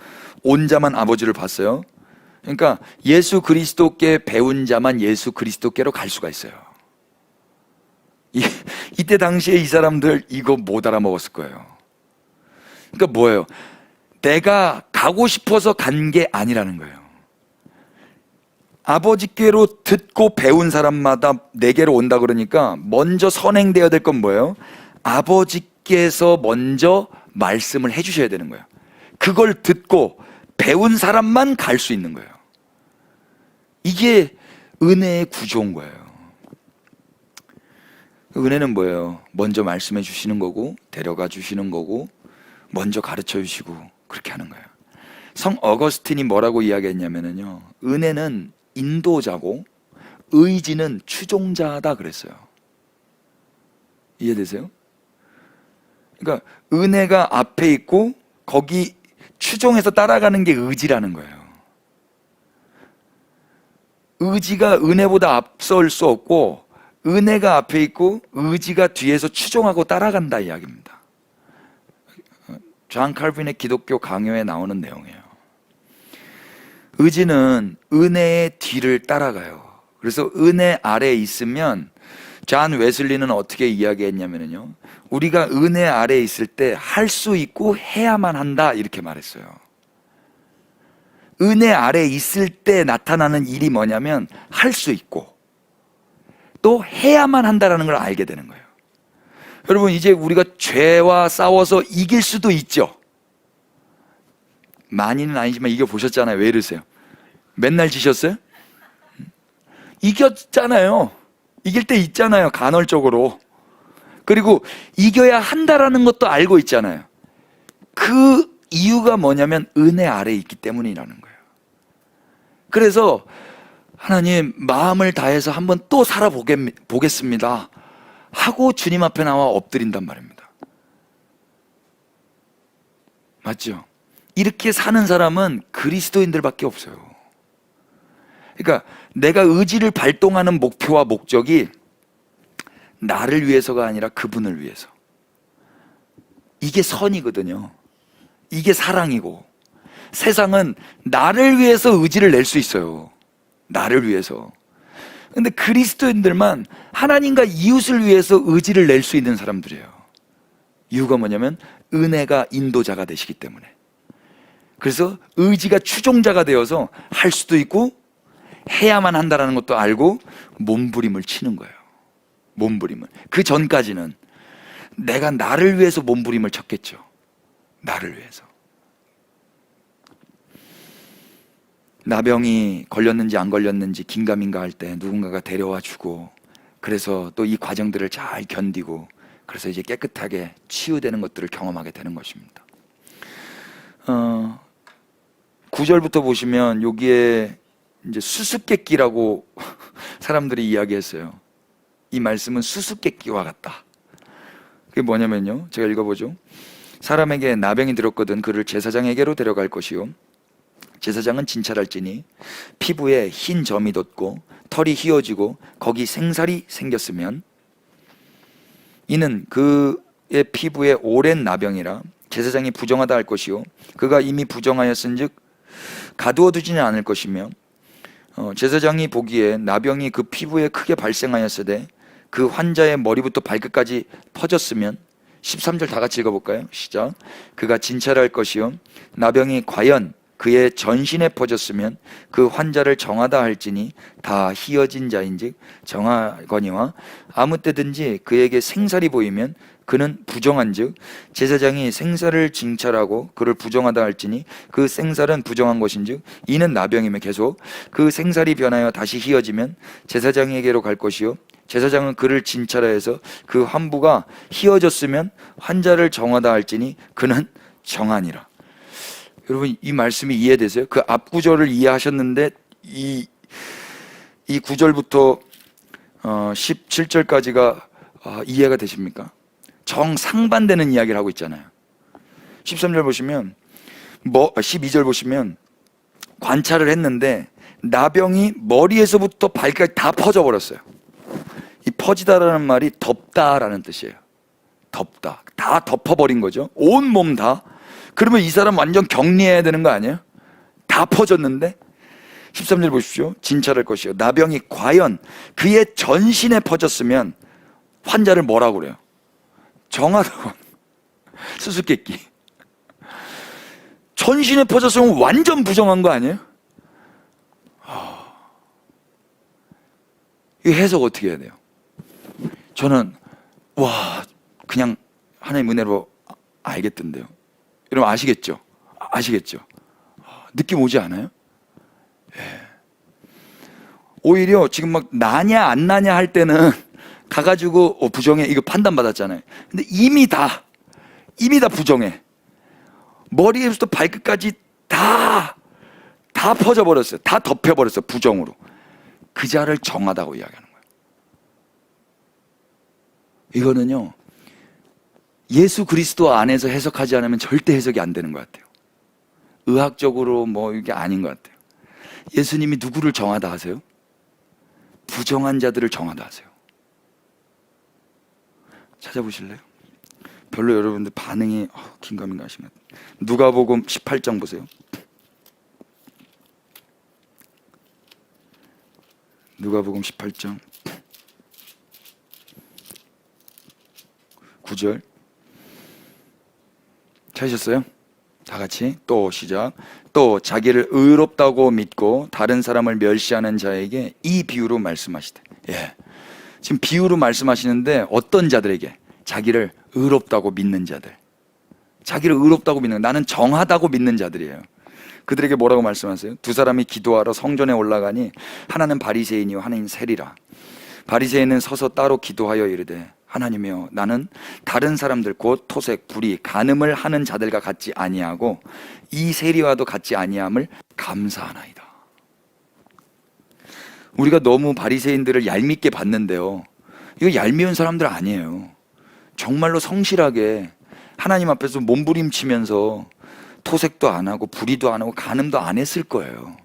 온 자만 아버지를 봤어요. 그러니까 예수 그리스도께 배운 자만 예수 그리스도께로 갈 수가 있어요. 이때 당시에 이 사람들 이거 못 알아먹었을 거예요. 그러니까 뭐예요? 내가 가고 싶어서 간 게 아니라는 거예요. 아버지께로 듣고 배운 사람마다 내게로 온다 그러니까 먼저 선행되어야 될 건 뭐예요? 아버지께서 먼저 말씀을 해주셔야 되는 거예요. 그걸 듣고 배운 사람만 갈 수 있는 거예요. 이게 은혜의 구조인 거예요. 은혜는 뭐예요? 먼저 말씀해 주시는 거고, 데려가 주시는 거고, 먼저 가르쳐 주시고, 그렇게 하는 거예요. 성 어거스틴이 뭐라고 이야기했냐면요, 은혜는 인도자고 의지는 추종자다 그랬어요. 이해되세요? 그러니까 은혜가 앞에 있고 거기 추종해서 따라가는 게 의지라는 거예요. 의지가 은혜보다 앞설 수 없고, 은혜가 앞에 있고 의지가 뒤에서 추종하고 따라간다 이야기입니다. 존 칼빈의 기독교 강요에 나오는 내용이에요. 의지는 은혜의 뒤를 따라가요. 그래서 은혜 아래에 있으면, 존 웨슬리는 어떻게 이야기했냐면요, 우리가 은혜 아래에 있을 때 할 수 있고 해야만 한다 이렇게 말했어요. 은혜 아래에 있을 때 나타나는 일이 뭐냐면 할 수 있고 또 해야만 한다는 걸 알게 되는 거예요. 여러분, 이제 우리가 죄와 싸워서 이길 수도 있죠. 많이는 아니지만 이겨보셨잖아요. 왜 이러세요? 맨날 지셨어요? 이겼잖아요. 이길 때 있잖아요, 간헐적으로. 그리고 이겨야 한다라는 것도 알고 있잖아요. 그 이유가 뭐냐면 은혜 아래에 있기 때문이라는 거예요. 그래서 하나님, 마음을 다해서 한번 또 살아보겠습니다 하고 주님 앞에 나와 엎드린단 말입니다. 맞죠? 이렇게 사는 사람은 그리스도인들밖에 없어요. 그러니까 내가 의지를 발동하는 목표와 목적이 나를 위해서가 아니라 그분을 위해서. 이게 선이거든요. 이게 사랑이고. 세상은 나를 위해서 의지를 낼 수 있어요. 나를 위해서. 근데 그리스도인들만 하나님과 이웃을 위해서 의지를 낼 수 있는 사람들이에요. 이유가 뭐냐면 은혜가 인도자가 되시기 때문에. 그래서 의지가 추종자가 되어서 할 수도 있고 해야만 한다는 것도 알고 몸부림을 치는 거예요. 몸부림을. 그 전까지는 내가 나를 위해서 몸부림을 쳤겠죠. 나를 위해서. 나병이 걸렸는지 안 걸렸는지 긴가민가 할 때 누군가가 데려와 주고, 그래서 또 이 과정들을 잘 견디고 그래서 이제 깨끗하게 치유되는 것들을 경험하게 되는 것입니다. 9절부터 보시면 여기에 이제 수수께끼라고 사람들이 이야기했어요. 이 말씀은 수수께끼와 같다. 그게 뭐냐면요, 제가 읽어보죠. 사람에게 나병이 들었거든 그를 제사장에게로 데려갈 것이요 제사장은 진찰할지니 피부에 흰 점이 돋고 털이 휘어지고 거기 생살이 생겼으면 이는 그의 피부에 오랜 나병이라 제사장이 부정하다 할 것이요 그가 이미 부정하였은즉 가두어 두지는 않을 것이며 제사장이 보기에 나병이 그 피부에 크게 발생하였으되 그 환자의 머리부터 발끝까지 퍼졌으면 13절 다 같이 읽어볼까요? 시작. 그가 진찰할 것이요 나병이 과연 그의 전신에 퍼졌으면 그 환자를 정하다 할지니 다 희어진 자인즉 정하거니와 아무 때든지 그에게 생살이 보이면 그는 부정한즉 제사장이 생살을 진찰하고 그를 부정하다 할지니 그 생살은 부정한 것인즉 이는 나병이며 계속 그 생살이 변하여 다시 희어지면 제사장에게로 갈 것이요 제사장은 그를 진찰하여서 그 환부가 희어졌으면 환자를 정하다 할지니 그는 정하니라. 여러분 이 말씀이 이해되세요? 그 앞 구절을 이해하셨는데 이 9절부터 17절까지가 이해가 되십니까? 정상반되는 이야기를 하고 있잖아요. 13절 보시면 12절 보시면 관찰을 했는데 나병이 머리에서부터 발까지 다 퍼져버렸어요. 이 퍼지다라는 말이 덮다라는 뜻이에요. 덮다, 다 덮어버린 거죠. 온 몸 다. 그러면 이 사람 완전 격리해야 되는 거 아니에요? 다 퍼졌는데 13절 보십시오. 진찰할 것이요 나병이 과연 그의 전신에 퍼졌으면 환자를 뭐라고 그래요? 정하다고. 수수께끼. 전신에 퍼졌으면 완전 부정한 거 아니에요? 이 해석 어떻게 해야 돼요? 저는 그냥 하나님 은혜로 알겠던데요. 여러분 아시겠죠? 아시겠죠? 느낌 오지 않아요? 예. 오히려 지금 막 나냐 안 나냐 할 때는 가가지고 부정해 이거 판단받았잖아요. 근데 이미 다 부정해. 머리에서부터 발끝까지 다 퍼져버렸어요. 다 덮여버렸어요. 부정으로. 그 자를 정하다고 이야기하는 거예요. 이거는요 예수 그리스도 안에서 해석하지 않으면 절대 해석이 안 되는 것 같아요. 의학적으로 이게 아닌 것 같아요. 예수님이 누구를 정하다 하세요? 부정한 자들을 정하다 하세요. 찾아보실래요? 별로 여러분들 반응이 긴가민가 하시면 누가복음 18장 보세요. 누가복음 18장 9절 찾으셨어요? 다 같이 또 시작. 또 자기를 의롭다고 믿고 다른 사람을 멸시하는 자에게 이 비유로 말씀하시되. 예. 지금 비유로 말씀하시는데 어떤 자들에게? 자기를 의롭다고 믿는 자들. 자기를 의롭다고 믿는, 나는 정하다고 믿는 자들이에요. 그들에게 뭐라고 말씀하세요? 두 사람이 기도하러 성전에 올라가니 하나는 바리새인이요 하나는 세리라. 바리새인은 서서 따로 기도하여 이르되 하나님이여 나는 다른 사람들 곧 토색, 불의, 간음을 하는 자들과 같지 아니하고 이 세리와도 같지 아니함을 감사하나이다. 우리가 너무 바리새인들을 얄밉게 봤는데요, 이거 얄미운 사람들 아니에요. 정말로 성실하게 하나님 앞에서 몸부림치면서 토색도 안 하고 불의도 안 하고 간음도 안 했을 거예요.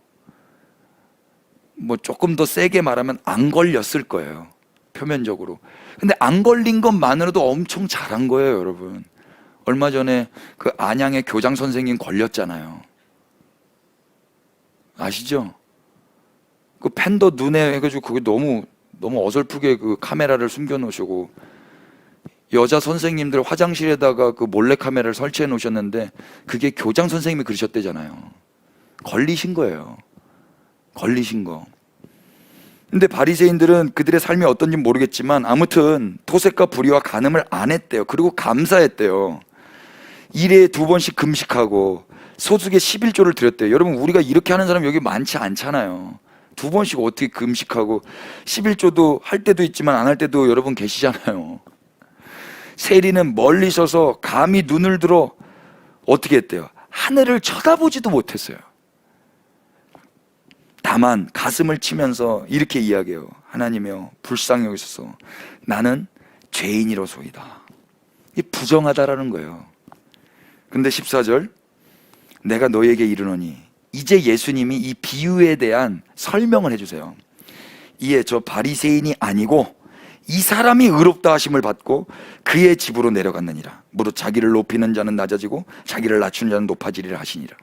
조금 더 세게 말하면 안 걸렸을 거예요, 표면적으로. 근데 안 걸린 것만으로도 엄청 잘한 거예요, 여러분. 얼마 전에 그 안양의 교장 선생님 걸렸잖아요. 아시죠? 그 팬더 눈에 해가지고 그게 너무 어설프게 그 카메라를 숨겨 놓으시고 여자 선생님들 화장실에다가 그 몰래 카메라를 설치해 놓으셨는데 그게 교장 선생님이 그러셨대잖아요. 걸리신 거예요. 걸리신 거. 근데 바리새인들은 그들의 삶이 어떤지 모르겠지만 아무튼 토색과 불의와 간음을 안 했대요. 그리고 감사했대요. 일에 2번씩 금식하고 소득에 11조를 드렸대요. 여러분 우리가 이렇게 하는 사람 여기 많지 않잖아요. 2번씩 어떻게 금식하고 11조도 할 때도 있지만 안 할 때도 여러분 계시잖아요. 세리는 멀리 서서 감히 눈을 들어 어떻게 했대요? 하늘을 쳐다보지도 못했어요. 다만 가슴을 치면서 이렇게 이야기해요. 하나님이여 불쌍히 여기소서 나는 죄인이로소이다. 이 부정하다라는 거예요. 근데 14절 내가 너에게 이르노니, 이제 예수님이 이 비유에 대한 설명을 해주세요. 이에 저 바리새인이 아니고 이 사람이 의롭다 하심을 받고 그의 집으로 내려갔느니라. 무릇 자기를 높이는 자는 낮아지고 자기를 낮추는 자는 높아지리라 하시니라.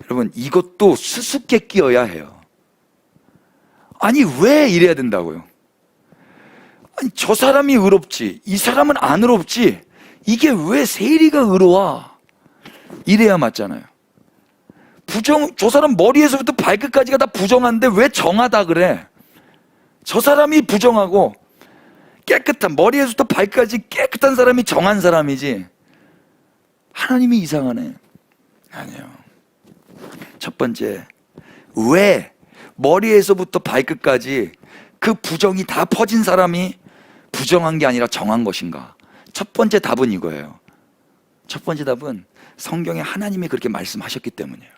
여러분, 이것도 수수께끼여야 해요. 아니 왜 이래야 된다고요? 아니 저 사람이 의롭지 이 사람은 안 의롭지, 이게 왜 세리가 의로워? 이래야 맞잖아요. 저 사람 머리에서부터 발끝까지가 다 부정한데 왜 정하다 그래? 저 사람이 부정하고 깨끗한, 머리에서부터 발끝까지 깨끗한 사람이 정한 사람이지 하나님이 이상하네. 아니에요. 첫 번째, 왜 머리에서부터 발끝까지 그 부정이 다 퍼진 사람이 부정한 게 아니라 정한 것인가? 첫 번째 답은 이거예요. 첫 번째 답은 성경에 하나님이 그렇게 말씀하셨기 때문이에요.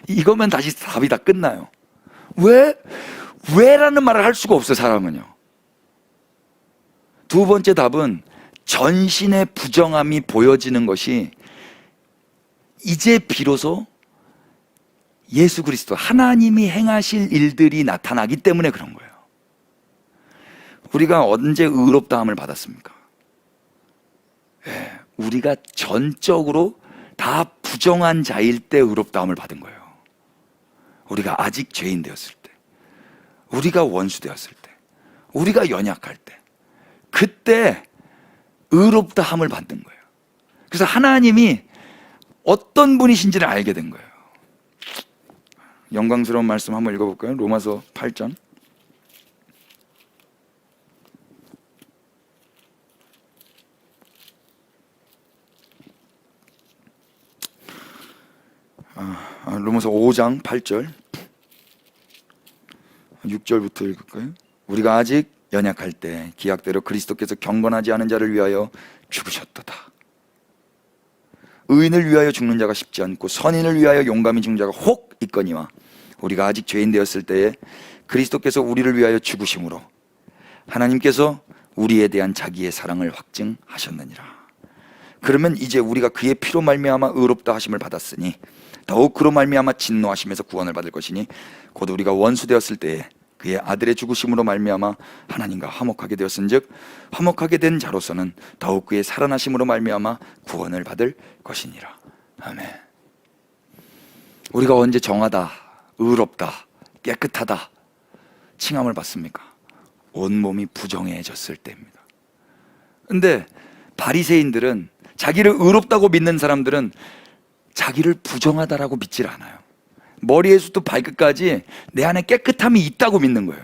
이거면 다시 답이 다 끝나요. 왜? 왜라는 말을 할 수가 없어요, 사람은요. 두 번째 답은 전신의 부정함이 보여지는 것이 이제 비로소 예수 그리스도, 하나님이 행하실 일들이 나타나기 때문에 그런 거예요. 우리가 언제 의롭다함을 받았습니까? 우리가 전적으로 다 부정한 자일 때 의롭다함을 받은 거예요. 우리가 아직 죄인 되었을 때, 우리가 원수 되었을 때, 우리가 연약할 때, 그때 의롭다함을 받는 거예요. 그래서 하나님이 어떤 분이신지를 알게 된 거예요. 영광스러운 말씀 한번 읽어볼까요? 로마서 8장. 로마서 5장 8절 6절부터 읽을까요? 우리가 아직 연약할 때 기약대로 그리스도께서 경건하지 않은 자를 위하여 죽으셨도다. 의인을 위하여 죽는 자가 쉽지 않고 선인을 위하여 용감히 죽는 자가 혹 있거니와 우리가 아직 죄인 되었을 때에 그리스도께서 우리를 위하여 죽으심으로 하나님께서 우리에 대한 자기의 사랑을 확증하셨느니라. 그러면 이제 우리가 그의 피로 말미암아 의롭다 하심을 받았으니 더욱 그로 말미암아 진노하심에서 구원을 받을 것이니 곧 우리가 원수 되었을 때에 그의 아들의 죽으심으로 말미암아 하나님과 화목하게 되었은즉 화목하게 된 자로서는 더욱 그의 살아나심으로 말미암아 구원을 받을 것이니라. 아멘. 우리가 언제 정하다, 의롭다, 깨끗하다 칭함을 받습니까? 온몸이 부정해졌을 때입니다. 근데 바리새인들은, 자기를 의롭다고 믿는 사람들은 자기를 부정하다라고 믿질 않아요. 머리에서부터 발끝까지 내 안에 깨끗함이 있다고 믿는 거예요.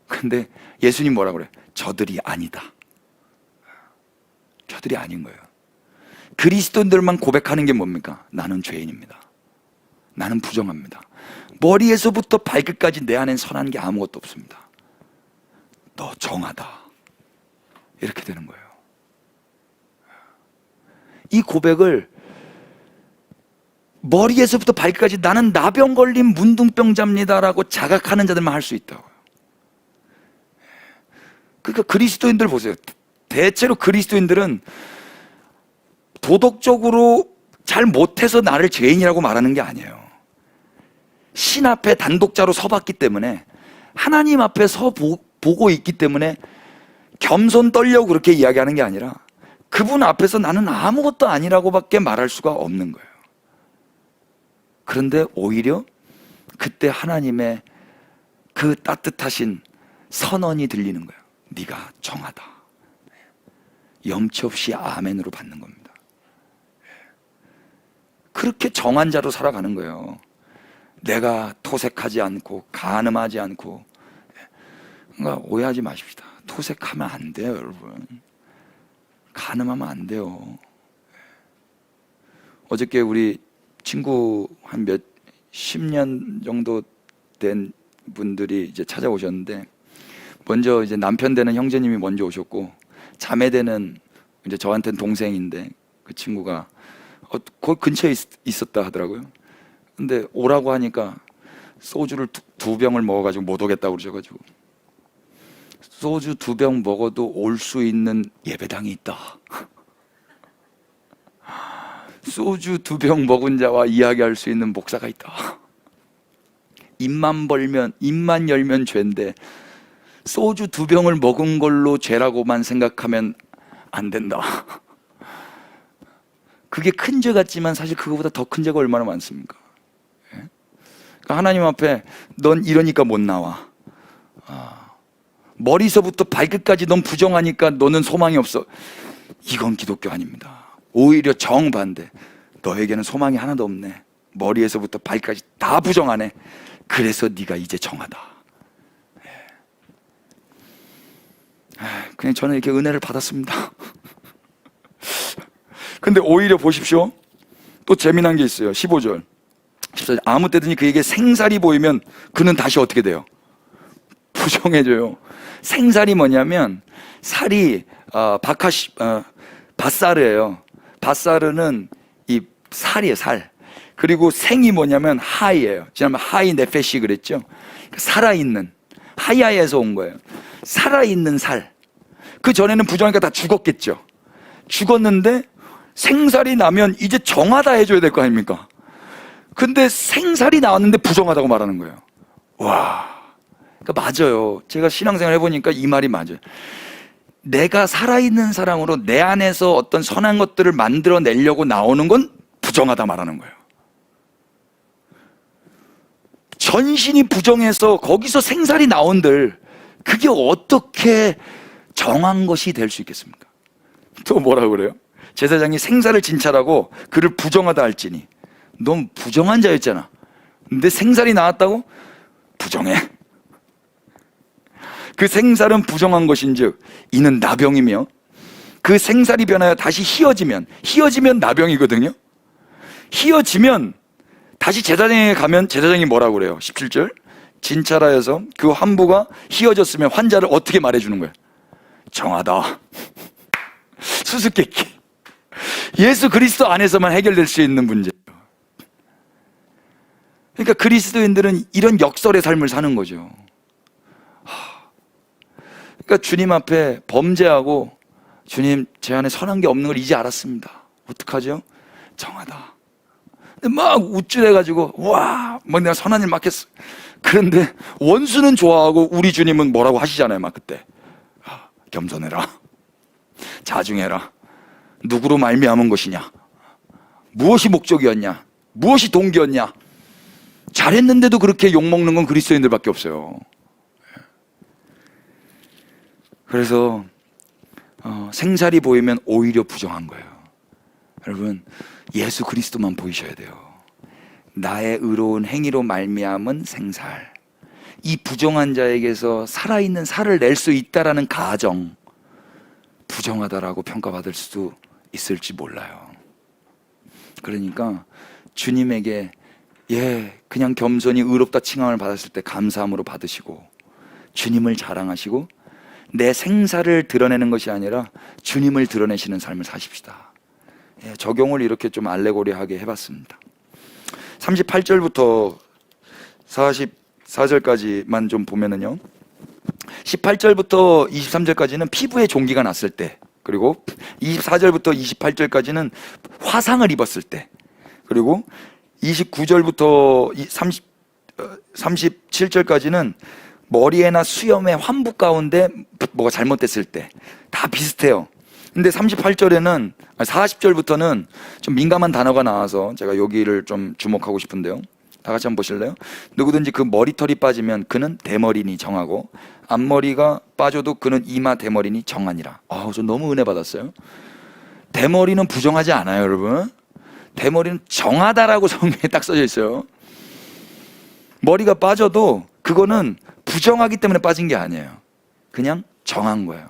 근데 예수님 뭐라고 그래요? 저들이 아니다. 저들이 아닌 거예요. 그리스도인들만 고백하는 게 뭡니까? 나는 죄인입니다. 나는 부정합니다. 머리에서부터 발끝까지 내 안엔 선한 게 아무것도 없습니다. 너 정하다. 이렇게 되는 거예요. 이 고백을 머리에서부터 발끝까지 나는 나병 걸린 문둥병자입니다라고 자각하는 자들만 할 수 있다고요. 그러니까 그리스도인들 보세요. 대체로 그리스도인들은 도덕적으로 잘 못해서 나를 죄인이라고 말하는 게 아니에요. 신 앞에 단독자로 서봤기 때문에, 하나님 앞에 보고 있기 때문에 겸손 떨려고 그렇게 이야기하는 게 아니라 그분 앞에서 나는 아무것도 아니라고밖에 말할 수가 없는 거예요. 그런데 오히려 그때 하나님의 그 따뜻하신 선언이 들리는 거예요. 네가 정하다. 염치 없이 아멘으로 받는 겁니다. 그렇게 정한 자로 살아가는 거예요. 내가 토색하지 않고 간음하지 않고. 그러니까 오해하지 마십시다. 토색하면 안 돼요, 여러분. 간음하면 안 돼요. 어저께 우리 친구 한 10년 정도 된 분들이 이제 찾아오셨는데, 먼저 이제 남편 되는 형제님이 먼저 오셨고, 자매되는 이제 저한테는 동생인데 그 친구가 거기 근처에 있었다 하더라고요. 근데 오라고 하니까 소주를 두 병을 먹어가지고 못 오겠다고 그러셔가지고, 소주 2병 먹어도 올 수 있는 예배당이 있다. 소주 2병 먹은 자와 이야기할 수 있는 목사가 있다. 입만 열면 죄인데 소주 2병을 먹은 걸로 죄라고만 생각하면 안 된다. 그게 큰 죄 같지만 사실 그거보다 더 큰 죄가 얼마나 많습니까? 그러니까 하나님 앞에 넌 이러니까 못 나와. 머리서부터 발끝까지 넌 부정하니까 너는 소망이 없어. 이건 기독교 아닙니다. 오히려 정반대. 너에게는 소망이 하나도 없네. 머리에서부터 발까지 다 부정하네. 그래서 네가 이제 정하다. 그냥 저는 이렇게 은혜를 받았습니다. 근데 오히려 보십시오. 또 재미난 게 있어요. 15절. 아무 때든지 그에게 생살이 보이면 그는 다시 어떻게 돼요? 부정해져요. 생살이 뭐냐면 살이 밧사르예요. 밧사르는 이 살이에요, 살. 그리고 생이 뭐냐면 하이예요. 지난번 하이 네페시 그랬죠. 살아있는, 하야에서 온 거예요. 살아있는 살. 그 전에는 부정하니까 다 죽었겠죠. 죽었는데 생살이 나면 이제 정하다 해줘야 될 거 아닙니까? 근데 생살이 나왔는데 부정하다고 말하는 거예요. 와, 그러니까 맞아요. 제가 신앙생활 해보니까 이 말이 맞아요. 내가 살아있는 사랑으로 내 안에서 어떤 선한 것들을 만들어내려고 나오는 건 부정하다 말하는 거예요. 전신이 부정해서 거기서 생살이 나온들 그게 어떻게 정한 것이 될 수 있겠습니까? 또 뭐라고 그래요? 제사장이 생살을 진찰하고 그를 부정하다 할지니, 넌 부정한 자였잖아. 근데 생살이 나왔다고? 부정해. 그 생살은 부정한 것인즉 이는 나병이며, 그 생살이 변하여 다시 희어지면 나병이거든요. 희어지면 다시 제사장에게 가면 제사장이 뭐라고 그래요? 17절. 진찰하여서 그 환부가 희어졌으면 환자를 어떻게 말해주는 거예요? 정하다. 수수께끼. 예수 그리스도 안에서만 해결될 수 있는 문제예요. 그러니까 그리스도인들은 이런 역설의 삶을 사는 거죠. 그러니까 주님 앞에 범죄하고, 주님 제 안에 선한 게 없는 걸 이제 알았습니다. 어떡하죠? 정하다. 근데 막 우쭐해가지고 와, 뭐 내가 선한 일 막 했어. 그런데 원수는 좋아하고 우리 주님은 뭐라고 하시잖아요. 막 그때 겸손해라, 자중해라. 누구로 말미암은 것이냐, 무엇이 목적이었냐, 무엇이 동기였냐. 잘했는데도 그렇게 욕먹는 건 그리스도인들밖에 없어요. 그래서 생살이 보이면 오히려 부정한 거예요. 여러분, 예수 그리스도만 보이셔야 돼요. 나의 의로운 행위로 말미암은 생살. 이 부정한 자에게서 살아있는 살을 낼 수 있다라는 가정, 부정하다라고 평가받을 수도 있을지 몰라요. 그러니까 주님에게 그냥 겸손히 의롭다 칭함을 받았을 때 감사함으로 받으시고, 주님을 자랑하시고, 내 생사를 드러내는 것이 아니라 주님을 드러내시는 삶을 사십시다. 적용을 이렇게 좀 알레고리하게 해봤습니다. 38절부터 44절까지만 좀 보면은요, 18절부터 23절까지는 피부에 종기가 났을 때, 그리고 24절부터 28절까지는 화상을 입었을 때, 그리고 29절부터 37절까지는 머리에나 수염에 환부 가운데 뭐가 잘못됐을 때, 다 비슷해요. 근데 38절에는 40절부터는 좀 민감한 단어가 나와서 제가 여기를 좀 주목하고 싶은데요. 다 같이 한번 보실래요? 누구든지 그 머리털이 빠지면 그는 대머리니 정하고, 앞머리가 빠져도 그는 이마 대머리니 정하니라. 저 너무 은혜 받았어요. 대머리는 부정하지 않아요, 여러분. 대머리는 정하다라고 성경에 딱 써져 있어요. 머리가 빠져도 그거는 부정하기 때문에 빠진 게 아니에요. 그냥 정한 거예요.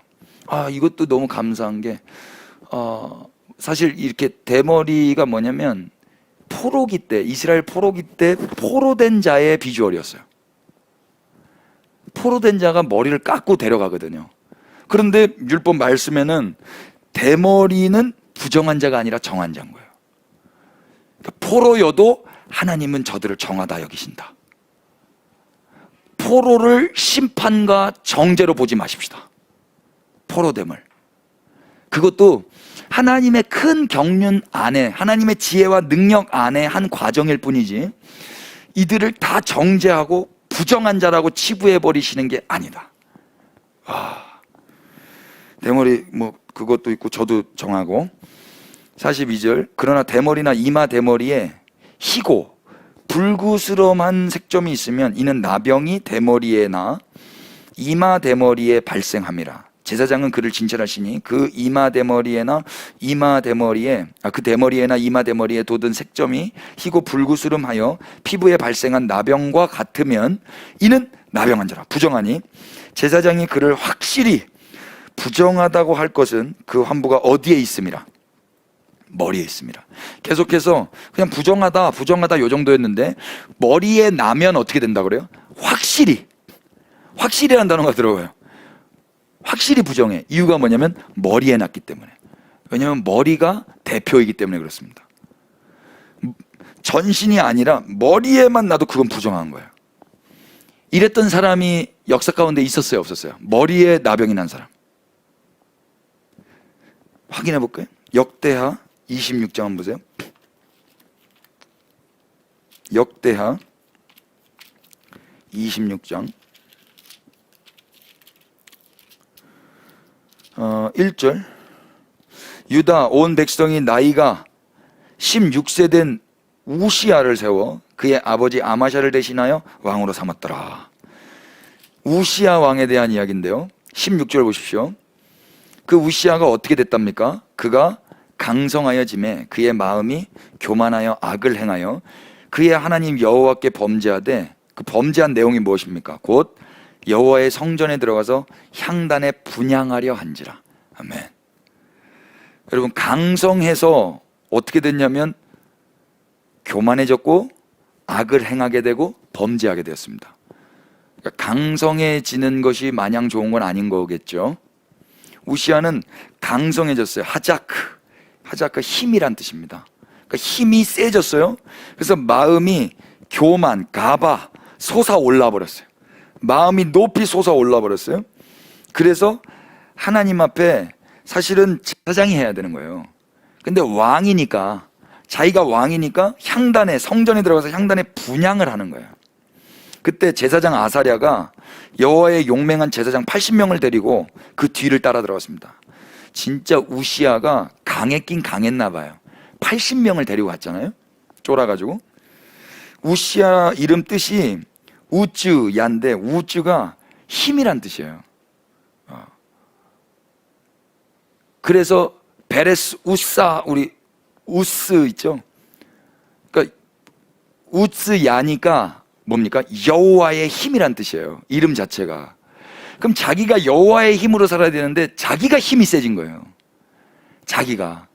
이것도 너무 감사한 게, 사실 이렇게 대머리가 뭐냐면 포로기 때, 이스라엘 포로기 때 포로된 자의 비주얼이었어요. 포로된 자가 머리를 깎고 데려가거든요. 그런데 율법 말씀에는 대머리는 부정한 자가 아니라 정한 자인 거예요. 그러니까 포로여도 하나님은 저들을 정하다 여기신다. 포로를 심판과 정죄로 보지 마십시다. 포로됨을. 그것도 하나님의 큰 경륜 안에, 하나님의 지혜와 능력 안에 한 과정일 뿐이지 이들을 다 정죄하고 부정한 자라고 치부해 버리시는 게 아니다. 대머리 그것도 있고 저도 정하고. 42절, 그러나 대머리나 이마 대머리에 희고 불구스럼한 색점이 있으면 이는 나병이 대머리에나 이마 대머리에 발생함이라. 제사장은 그를 진찰하시니 그 이마 대머리에나 이마 대머리에 그 대머리에나 이마 대머리에 돋은 색점이 희고 불구스름하여 피부에 발생한 나병과 같으면 이는 나병한 자라. 부정하니 제사장이 그를 확실히 부정하다고 할 것은 그 환부가 어디에 있음이라. 머리에 있습니다. 계속해서 그냥 부정하다 요 정도였는데 머리에 나면 어떻게 된다 그래요? 확실히라는 단어가 들어가요. 확실히 부정해. 이유가 뭐냐면 머리에 났기 때문에. 왜냐하면 머리가 대표이기 때문에 그렇습니다. 전신이 아니라 머리에만 나도 그건 부정한 거예요. 이랬던 사람이 역사 가운데 있었어요, 없었어요? 머리에 나병이 난 사람. 확인해 볼까요? 역대하 26장 한번 보세요. 역대하 26장 1절, 유다 온 백성이 나이가 16세 된 우시아를 세워 그의 아버지 아마샤를 대신하여 왕으로 삼았더라. 우시아 왕에 대한 이야기인데요, 16절 보십시오. 그 우시아가 어떻게 됐답니까? 그가 강성하여짐에 그의 마음이 교만하여 악을 행하여 그의 하나님 여호와께 범죄하되, 그 범죄한 내용이 무엇입니까? 곧 여호와의 성전에 들어가서 향단에 분향하려 한지라. 아멘. 여러분, 강성해서 어떻게 됐냐면 교만해졌고 악을 행하게 되고 범죄하게 되었습니다. 그러니까 강성해지는 것이 마냥 좋은 건 아닌 거겠죠. 우시아는 강성해졌어요. 하자크 힘이란 뜻입니다. 그러니까 힘이 세졌어요. 그래서 마음이 교만, 가바, 솟아올라 버렸어요. 마음이 높이 솟아올라 버렸어요. 그래서 하나님 앞에 사실은 제사장이 해야 되는 거예요. 근데 왕이니까, 자기가 왕이니까 향단에, 성전에 들어가서 향단에 분향을 하는 거예요. 그때 제사장 아사랴가 여호와의 용맹한 제사장 80명을 데리고 그 뒤를 따라 들어갔습니다. 진짜 우시아가 강했긴 강했나 봐요. 80명을 데리고 갔잖아요, 쫄아가지고. 우시아 이름 뜻이 우쯔야인데, 우쯔가 힘이란 뜻이에요. 그래서 베레스 우사, 우리 우스 있죠? 그러니까 우츠야니까 뭡니까? 여호와의 힘이란 뜻이에요, 이름 자체가. 그럼 자기가 여호와의 힘으로 살아야 되는데 자기가 힘이 세진 거예요, 자기가.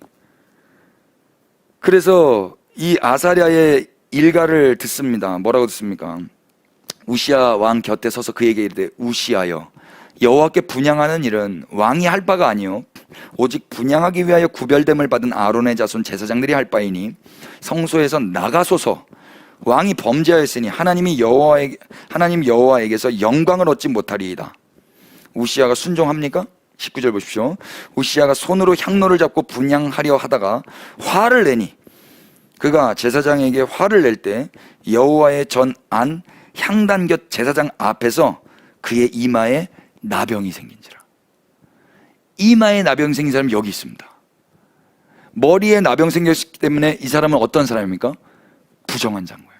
그래서 이 아사랴의 일가를 듣습니다. 뭐라고 듣습니까? 우시아 왕 곁에 서서 그에게 이르되, 우시아여, 여호와께 분향하는 일은 왕이 할 바가 아니요 오직 분향하기 위하여 구별됨을 받은 아론의 자손 제사장들이 할 바이니 성소에서 나가소서. 왕이 범죄하였으니 하나님 여호와에게서 영광을 얻지 못하리이다. 우시아가 순종합니까? 19절 보십시오. 우시아가 손으로 향로를 잡고 분향하려 하다가 화를 내니 그가 제사장에게 화를 낼 때 여호와의 전 안 향단 곁 제사장 앞에서 그의 이마에 나병이 생긴지라. 이마에 나병 생긴 사람이 여기 있습니다. 머리에 나병 생겼기 때문에 이 사람은 어떤 사람입니까? 부정한 자인 거예요.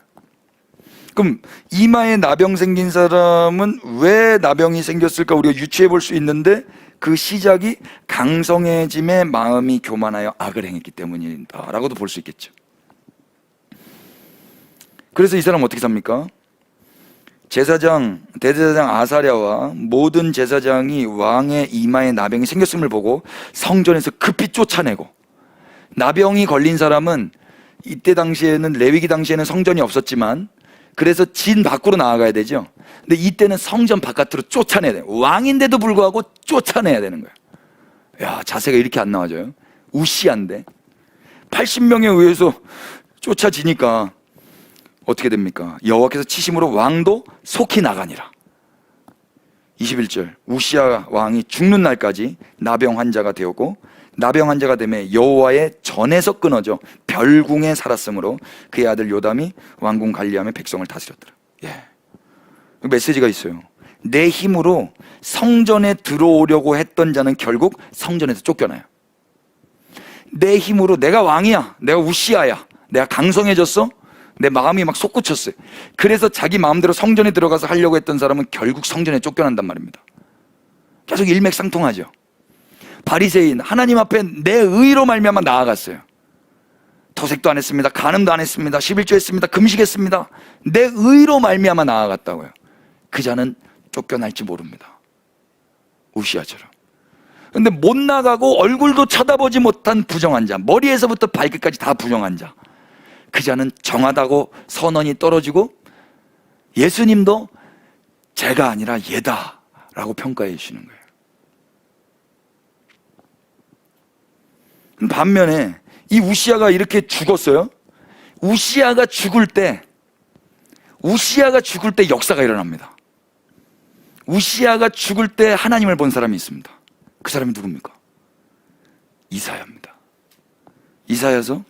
그럼 이마에 나병 생긴 사람은 왜 나병이 생겼을까 우리가 유추해 볼 수 있는데, 그 시작이 강성해짐에 마음이 교만하여 악을 행했기 때문이다 라고도 볼 수 있겠죠. 그래서 이 사람은 어떻게 삽니까? 대제사장 아사랴와 모든 제사장이 왕의 이마에 나병이 생겼음을 보고 성전에서 급히 쫓아내고, 나병이 걸린 사람은 이때 당시에는, 레위기 당시에는 성전이 없었지만 그래서 진 밖으로 나아가야 되죠. 근데 이때는 성전 바깥으로 쫓아내야 돼요. 왕인데도 불구하고 쫓아내야 되는 거예요. 야, 자세가 이렇게 안 나와져요. 우시아인데 80명에 의해서 쫓아지니까 어떻게 됩니까? 여호와께서 치심으로 왕도 속히 나가니라. 21절, 우시아 왕이 죽는 날까지 나병 환자가 되었고, 나병 환자가 되매 여호와의 전에서 끊어져 별궁에 살았으므로 그의 아들 요담이 왕궁 관리하며 백성을 다스렸더라. 예. 메시지가 있어요. 내 힘으로 성전에 들어오려고 했던 자는 결국 성전에서 쫓겨나요. 내 힘으로 내가 왕이야, 내가 우시아야, 내가 강성해졌어, 내 마음이 막 솟구쳤어요. 그래서 자기 마음대로 성전에 들어가서 하려고 했던 사람은 결국 성전에 쫓겨난단 말입니다. 계속 일맥상통하죠. 바리새인, 하나님 앞에 내 의로 말미암아 나아갔어요. 도색도 안 했습니다. 간음도 안 했습니다. 11조 했습니다. 금식했습니다. 내 의로 말미암아 나아갔다고요. 그 자는 쫓겨날지 모릅니다. 우시아처럼. 근데 못 나가고 얼굴도 쳐다보지 못한 부정한 자, 머리에서부터 발끝까지 다 부정한 자, 그 자는 정하다고 선언이 떨어지고 예수님도 제가 아니라 얘다 라고 평가해 주시는 거예요. 반면에 이 우시아가 이렇게 죽었어요. 우시아가 죽을 때 역사가 일어납니다. 우시아가 죽을 때 하나님을 본 사람이 있습니다. 그 사람이 누굽니까? 이사야입니다. 이사야서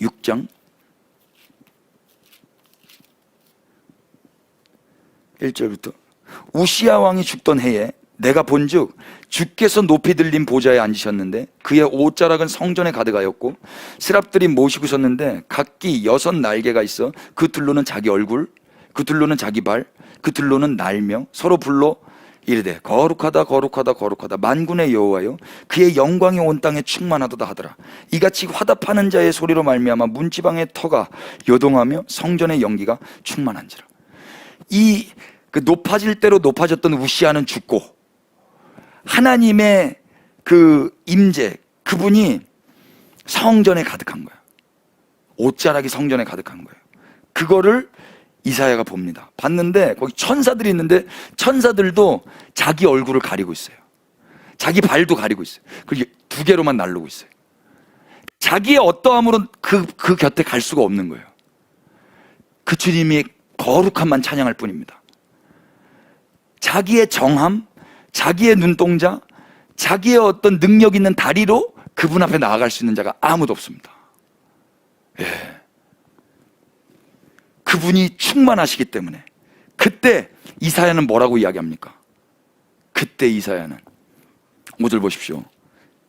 6장 1절부터 우시아 왕이 죽던 해에 내가 본즉 주께서 높이 들린 보좌에 앉으셨는데 그의 옷자락은 성전에 가득하였고 스랍들이 모시고셨는데 각기 6 날개가 있어 그 둘로는 자기 얼굴, 그 둘로는 자기 발, 그 둘로는 날며 서로 불러 이르되 거룩하다 거룩하다 거룩하다 만군의 여호와여 그의 영광이 온 땅에 충만하도다 하더라. 이같이 화답하는 자의 소리로 말미암아 문지방의 터가 요동하며 성전의 연기가 충만한지라. 이 높아질 대로 높아졌던 우시아는 죽고 하나님의 그 임재, 그분이 성전에 가득한 거예요. 옷자락이 성전에 가득한 거예요. 그거를 이사야가 봅니다. 봤는데 거기 천사들이 있는데 천사들도 자기 얼굴을 가리고 있어요. 자기 발도 가리고 있어요. 그리고 2개로만 날르고 있어요. 자기의 어떠함으로 그 곁에 갈 수가 없는 거예요. 그 주님이 거룩함만 찬양할 뿐입니다. 자기의 정함, 자기의 눈동자, 자기의 어떤 능력 있는 다리로 그분 앞에 나아갈 수 있는 자가 아무도 없습니다. 예. 그분이 충만하시기 때문에. 그때 이사야는 뭐라고 이야기합니까? 그때 이사야는 5절 보십시오.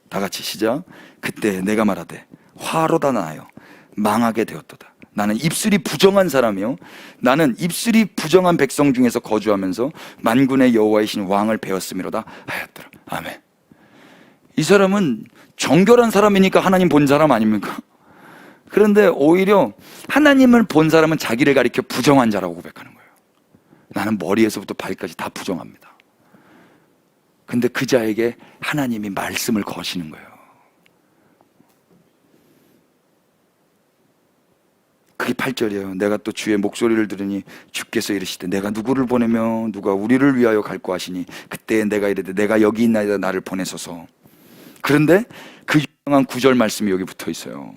다 같이 시작. 그때 내가 말하되 화로다 나여 망하게 되었도다. 나는 입술이 부정한 사람이요 나는 입술이 부정한 백성 중에서 거주하면서 만군의 여호와이신 왕을 배웠음이로다 하였더라. 아멘. 이 사람은 정결한 사람이니까 하나님 본 사람 아닙니까? 그런데 오히려 하나님을 본 사람은 자기를 가리켜 부정한 자라고 고백하는 거예요. 나는 머리에서부터 발까지 다 부정합니다. 근데 그 자에게 하나님이 말씀을 거시는 거예요. 그게 8절이에요. 내가 또 주의 목소리를 들으니 주께서 이르시되 내가 누구를 보내며 누가 우리를 위하여 갈고 하시니 그때 내가 이르되 내가 여기 있나이다 나를 보내소서. 그런데 그 유명한 9절 말씀이 여기 붙어 있어요.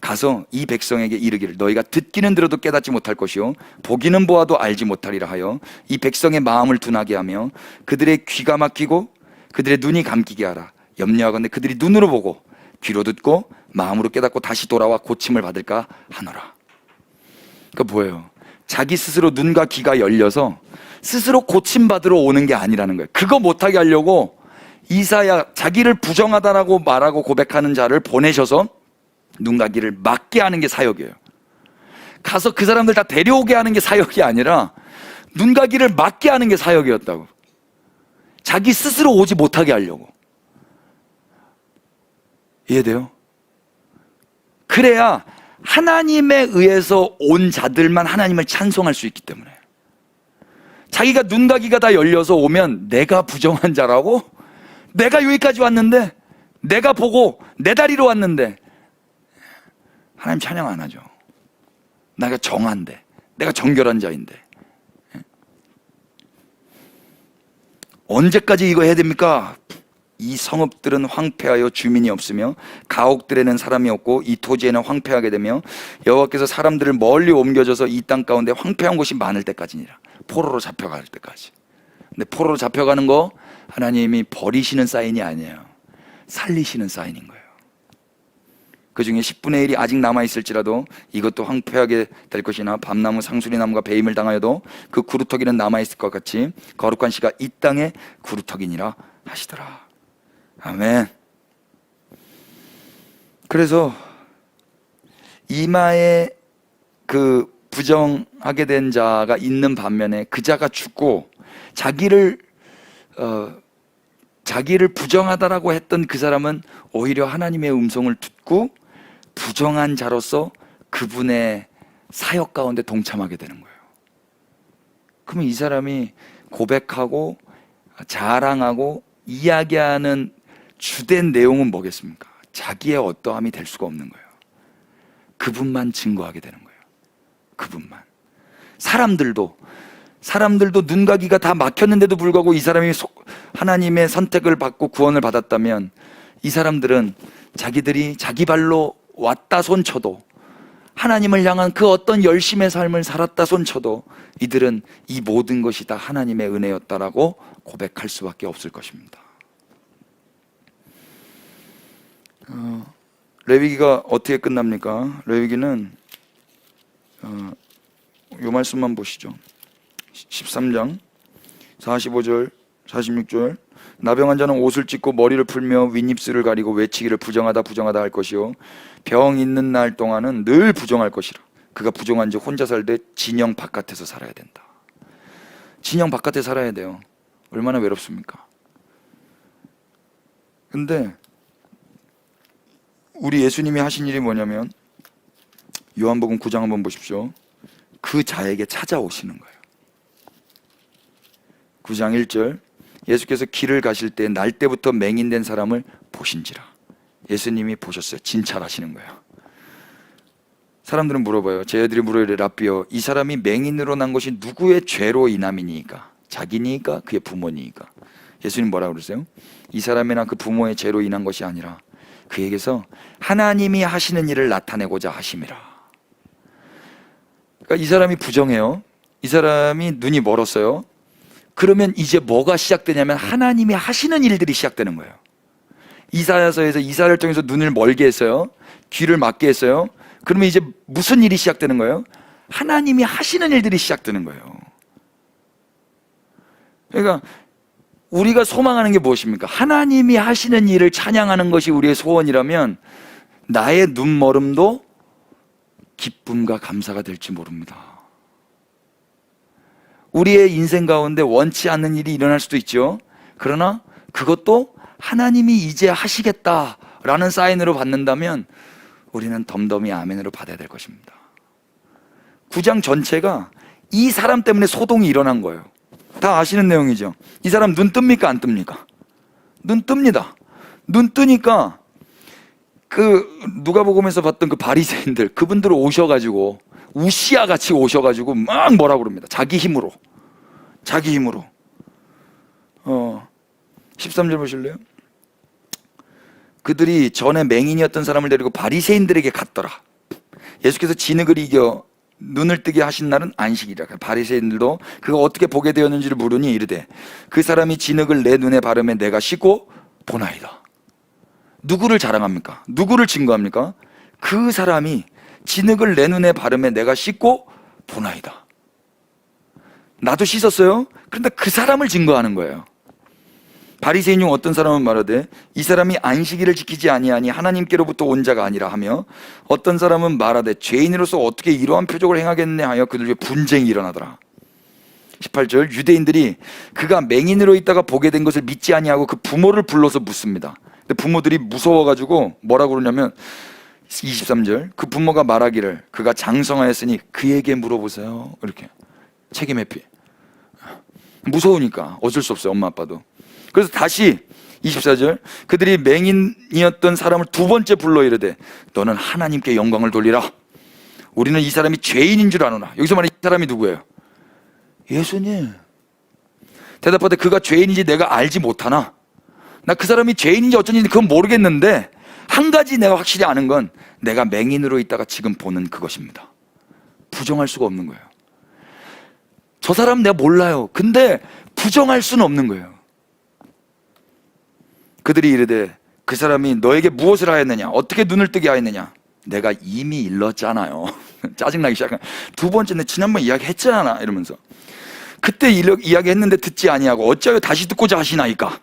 가서 이 백성에게 이르기를 너희가 듣기는 들어도 깨닫지 못할 것이요 보기는 보아도 알지 못하리라 하여 이 백성의 마음을 둔하게 하며 그들의 귀가 막히고 그들의 눈이 감기게 하라. 염려하건대 그들이 눈으로 보고 귀로 듣고 마음으로 깨닫고 다시 돌아와 고침을 받을까 하노라. 그러니까 뭐예요? 자기 스스로 눈과 귀가 열려서 스스로 고침받으러 오는 게 아니라는 거예요. 그거 못하게 하려고 이사야 자기를 부정하다라고 말하고 고백하는 자를 보내셔서 눈과 귀를 막게 하는 게 사역이에요. 가서 그 사람들 다 데려오게 하는 게 사역이 아니라 눈과 귀를 막게 하는 게 사역이었다고. 자기 스스로 오지 못하게 하려고. 이해돼요? 그래야 하나님에 의해서 온 자들만 하나님을 찬송할 수 있기 때문에. 자기가 눈과 귀가 다 열려서 오면 내가 부정한 자라고? 내가 여기까지 왔는데, 내가 보고 내 다리로 왔는데 하나님 찬양 안 하죠. 내가 정한데, 내가 정결한 자인데. 언제까지 이거 해야 됩니까? 이 성읍들은 황폐하여 주민이 없으며 가옥들에는 사람이 없고 이 토지에는 황폐하게 되며 여호와께서 사람들을 멀리 옮겨져서 이 땅 가운데 황폐한 곳이 많을 때까지니라. 포로로 잡혀갈 때까지. 근데 포로로 잡혀가는 거 하나님이 버리시는 사인이 아니에요. 살리시는 사인인 거예요. 그 중에 10분의 1이 아직 남아있을지라도 이것도 황폐하게 될 것이나 밤나무 상수리나무가 배임을 당하여도 그 구루터기는 남아있을 것 같이 거룩한 씨가 이 땅의 구루터기니라 하시더라. 아멘. 그래서 이마에 그 부정하게 된 자가 있는 반면에 그 자가 죽고 자기를 부정하다라고 했던 그 사람은 오히려 하나님의 음성을 듣고 부정한 자로서 그분의 사역 가운데 동참하게 되는 거예요. 그러면 이 사람이 고백하고 자랑하고 이야기하는 주된 내용은 뭐겠습니까? 자기의 어떠함이 될 수가 없는 거예요. 그분만 증거하게 되는 거예요. 그분만. 사람들도 눈과 귀가 다 막혔는데도 불구하고 이 사람이 하나님의 선택을 받고 구원을 받았다면 이 사람들은 자기들이 자기 발로 왔다 손쳐도, 하나님을 향한 그 어떤 열심의 삶을 살았다 손쳐도 이들은 이 모든 것이 다 하나님의 은혜였다라고 고백할 수밖에 없을 것입니다. 레위기가 어떻게 끝납니까? 레위기는 요 말씀만 보시죠. 13장 45절 46절 나병한 자는 옷을 찢고 머리를 풀며 윗입술을 가리고 외치기를 부정하다 부정하다 할 것이요 병 있는 날 동안은 늘 부정할 것이라. 그가 부정한 지 혼자 살되 진영 바깥에서 살아야 된다. 진영 바깥에 살아야 돼요. 얼마나 외롭습니까? 근데 우리 예수님이 하신 일이 뭐냐면 요한복음 9장 한번 보십시오. 그 자에게 찾아오시는 거예요. 9장 1절 예수께서 길을 가실 때 날 때부터 맹인된 사람을 보신지라. 예수님이 보셨어요. 진찰하시는 거예요. 사람들은 물어봐요. 제자들이 물어요. 랍비여, 이 사람이 맹인으로 난 것이 누구의 죄로 인함이니까? 자기니까? 그의 부모니까? 예수님 뭐라고 그러세요? 이 사람이나 그 부모의 죄로 인한 것이 아니라 그에게서 하나님이 하시는 일을 나타내고자 하심이라. 그러니까 이 사람이 부정해요. 이 사람이 눈이 멀었어요. 그러면 이제 뭐가 시작되냐면 하나님이 하시는 일들이 시작되는 거예요. 이사야서에서 이사야를 통해서 눈을 멀게 했어요. 귀를 막게 했어요. 그러면 이제 무슨 일이 시작되는 거예요? 하나님이 하시는 일들이 시작되는 거예요. 그러니까 우리가 소망하는 게 무엇입니까? 하나님이 하시는 일을 찬양하는 것이 우리의 소원이라면 나의 눈멀음도 기쁨과 감사가 될지 모릅니다. 우리의 인생 가운데 원치 않는 일이 일어날 수도 있죠. 그러나 그것도 하나님이 이제 하시겠다라는 사인으로 받는다면 우리는 덤덤히 아멘으로 받아야 될 것입니다. 9장 전체가 이 사람 때문에 소동이 일어난 거예요. 다 아시는 내용이죠. 이 사람 눈 뜹니까 안 뜹니까? 눈 뜹니다. 눈 뜨니까 그 누가복음에서 봤던 그 바리새인들, 그분들 오셔가지고 우시아 같이 오셔가지고 막 뭐라 그럽니다. 자기 힘으로 13절 보실래요? 그들이 전에 맹인이었던 사람을 데리고 바리새인들에게 갔더라. 예수께서 진흙을 이겨 눈을 뜨게 하신 날은 안식이라. 바리새인들도 그가 어떻게 보게 되었는지를 물으니 이르되 그 사람이 진흙을 내 눈에 바르매 내가 씻고 보나이다. 누구를 자랑합니까? 누구를 증거합니까? 그 사람이 진흙을 내 눈에 바르매 내가 씻고 보나이다. 나도 씻었어요. 그런데 그 사람을 증거하는 거예요. 바리새인 중 어떤 사람은 말하되 이 사람이 안식일을 지키지 아니하니 하나님께로부터 온 자가 아니라 하며, 어떤 사람은 말하되 죄인으로서 어떻게 이러한 표적을 행하겠네 하여 그들 중에 분쟁이 일어나더라. 18절 유대인들이 그가 맹인으로 있다가 보게 된 것을 믿지 아니하고 그 부모를 불러서 묻습니다. 근데 부모들이 무서워가지고 뭐라고 그러냐면 23절 그 부모가 말하기를 그가 장성하였으니 그에게 물어보세요. 이렇게 책임 회피. 무서우니까 어쩔 수 없어요. 엄마 아빠도. 그래서 다시 24절 그들이 맹인이었던 사람을 두 번째 불러 이르되 너는 하나님께 영광을 돌리라. 우리는 이 사람이 죄인인 줄 아노라. 여기서 말하는 이 사람이 누구예요? 예수님. 대답하되 그가 죄인인지 내가 알지 못하나? 나 그 사람이 죄인인지 어쩐지 그건 모르겠는데 한 가지 내가 확실히 아는 건 내가 맹인으로 있다가 지금 보는 그것입니다. 부정할 수가 없는 거예요. 저 사람 내가 몰라요. 근데 부정할 수는 없는 거예요. 그들이 이르되 그 사람이 너에게 무엇을 하였느냐? 어떻게 눈을 뜨게 하였느냐? 내가 이미 일렀잖아요. 짜증나기 시작한. 두 번째는 지난번 이야기했잖아 이러면서. 그때 이야기했는데 듣지 아니하고 어찌하여 다시 듣고자 하시나이까?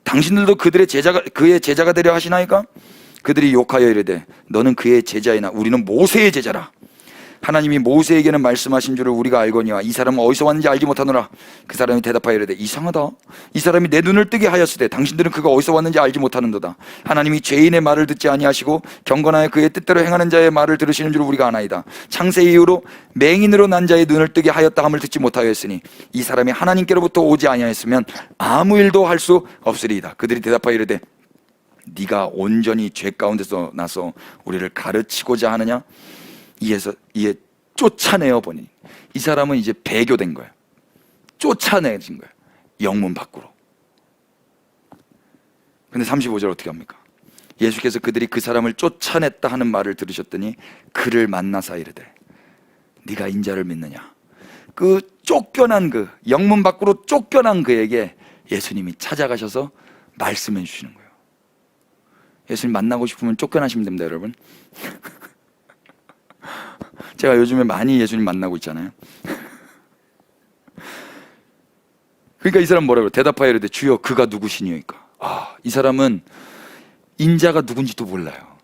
당신들도 그의 제자가 되려 하시나이까? 그들이 욕하여 이르되 너는 그의 제자이나 우리는 모세의 제자라. 하나님이 모세에게는 말씀하신 줄을 우리가 알거니와 이 사람은 어디서 왔는지 알지 못하노라. 그 사람이 대답하여 이르되 이상하다. 이 사람이 내 눈을 뜨게 하였으되 당신들은 그가 어디서 왔는지 알지 못하는도다. 하나님이 죄인의 말을 듣지 아니하시고 경건하여 그의 뜻대로 행하는 자의 말을 들으시는 줄 우리가 아나이다. 창세 이후로 맹인으로 난 자의 눈을 뜨게 하였다 함을 듣지 못하였으니 이 사람이 하나님께로부터 오지 아니하였으면 아무 일도 할 수 없으리이다. 그들이 대답하여 이르되 네가 온전히 죄 가운데서 나서 우리를 가르치고자 하느냐? 이에 쫓아내어 보니 이 사람은 이제 배교된 거예요. 쫓아내진 거예요. 영문 밖으로. 근데 35절 어떻게 합니까? 예수께서 그들이 그 사람을 쫓아냈다 하는 말을 들으셨더니 그를 만나사 이르되 네가 인자를 믿느냐? 그 쫓겨난 그 영문 밖으로 쫓겨난 그에게 예수님이 찾아가셔서 말씀해 주시는 거예요. 예수님 만나고 싶으면 쫓겨나시면 됩니다, 여러분. 제가 요즘에 많이 예수님 만나고 있잖아요. 그러니까 이 사람 뭐라고 대답하여 이르되 주여 그가 누구시니이까? 이 사람은 인자가 누군지도 몰라요.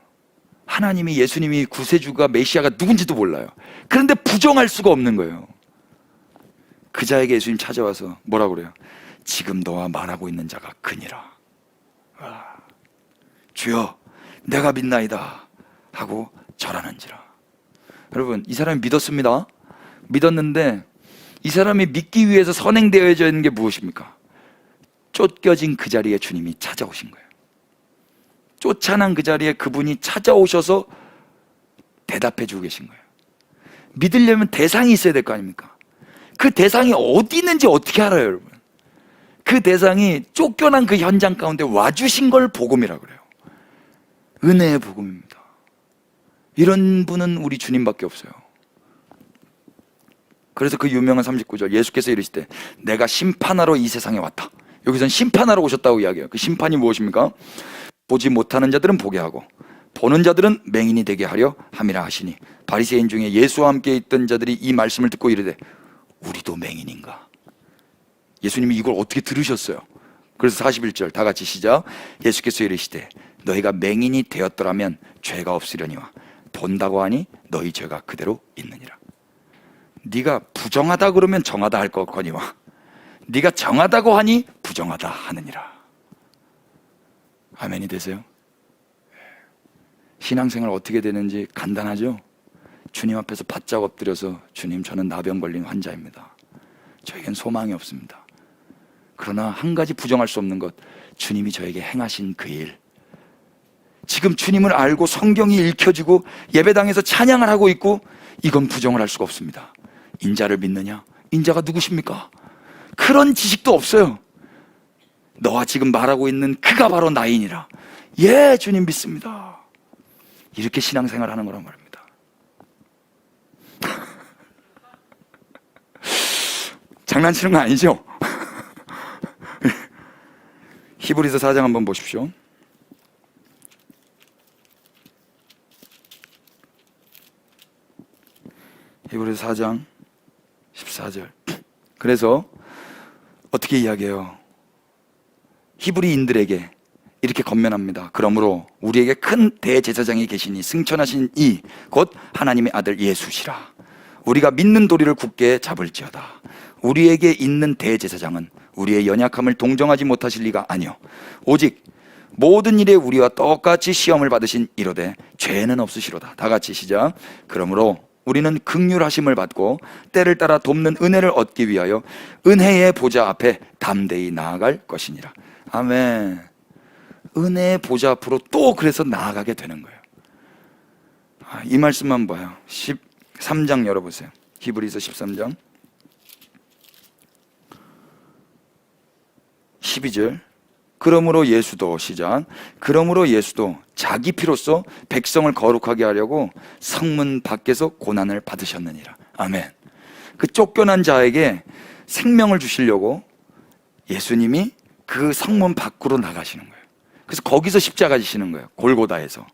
하나님이 예수님이 구세주가 메시아가 누군지도 몰라요. 그런데 부정할 수가 없는 거예요. 그 자에게 예수님 찾아와서 뭐라고 그래요? 지금 너와 말하고 있는 자가 그니라. 주여 내가 믿나이다 하고 절하는지라. 여러분 이 사람이 믿었습니다. 믿었는데 이 사람이 믿기 위해서 선행되어져 있는 게 무엇입니까? 쫓겨진 그 자리에 주님이 찾아오신 거예요. 쫓아난 그 자리에 그분이 찾아오셔서 대답해 주고 계신 거예요. 믿으려면 대상이 있어야 될 거 아닙니까? 그 대상이 어디 있는지 어떻게 알아요, 여러분? 그 대상이 쫓겨난 그 현장 가운데 와주신 걸 복음이라고 그래요. 은혜의 복음입니다. 이런 분은 우리 주님밖에 없어요. 그래서 그 유명한 39절 예수께서 이르시되 내가 심판하러 이 세상에 왔다. 여기서는 심판하러 오셨다고 이야기해요. 그 심판이 무엇입니까? 보지 못하는 자들은 보게 하고 보는 자들은 맹인이 되게 하려 함이라 하시니 바리새인 중에 예수와 함께 있던 자들이 이 말씀을 듣고 이르되 우리도 맹인인가? 예수님이 이걸 어떻게 들으셨어요? 그래서 41절 다 같이 시작. 예수께서 이르시되 너희가 맹인이 되었더라면 죄가 없으려니와 본다고 하니 너희 죄가 그대로 있느니라. 네가 부정하다 그러면 정하다 할 거거니와 네가 정하다고 하니 부정하다 하느니라. 아멘이 되세요? 신앙생활 어떻게 되는지 간단하죠? 주님 앞에서 바짝 엎드려서 주님 저는 나병 걸린 환자입니다. 저에겐 소망이 없습니다. 그러나 한 가지 부정할 수 없는 것, 주님이 저에게 행하신 그 일, 지금 주님을 알고 성경이 읽혀지고 예배당에서 찬양을 하고 있고 이건 부정을 할 수가 없습니다. 인자를 믿느냐? 인자가 누구십니까? 그런 지식도 없어요. 너와 지금 말하고 있는 그가 바로 나이니라. 예, 주님 믿습니다. 이렇게 신앙생활 하는 거란 말입니다. 장난치는 거 아니죠? 히브리서 4장 한번 보십시오. 히브리서 4장 14절. 그래서 어떻게 이야기해요? 히브리인들에게 이렇게 건면합니다. 그러므로 우리에게 큰 대제사장이 계시니 승천하신 이 곧 하나님의 아들 예수시라. 우리가 믿는 도리를 굳게 잡을지어다. 우리에게 있는 대제사장은 우리의 연약함을 동정하지 못하실 리가 아니요 오직 모든 일에 우리와 똑같이 시험을 받으신 이로되 죄는 없으시로다. 다 같이 시작. 그러므로 우리는 긍휼하심을 받고 때를 따라 돕는 은혜를 얻기 위하여 은혜의 보좌 앞에 담대히 나아갈 것이니라. 아멘. 은혜의 보좌 앞으로 또 그래서 나아가게 되는 거예요. 이 말씀만 봐요. 13장 열어보세요. 히브리서 13장 12절. 그러므로 예수도, 시작. 그러므로 예수도 자기 피로써 백성을 거룩하게 하려고 성문 밖에서 고난을 받으셨느니라. 아멘. 그 쫓겨난 자에게 생명을 주시려고 예수님이 그 성문 밖으로 나가시는 거예요. 그래서 거기서 십자가 지시는 거예요. 골고다에서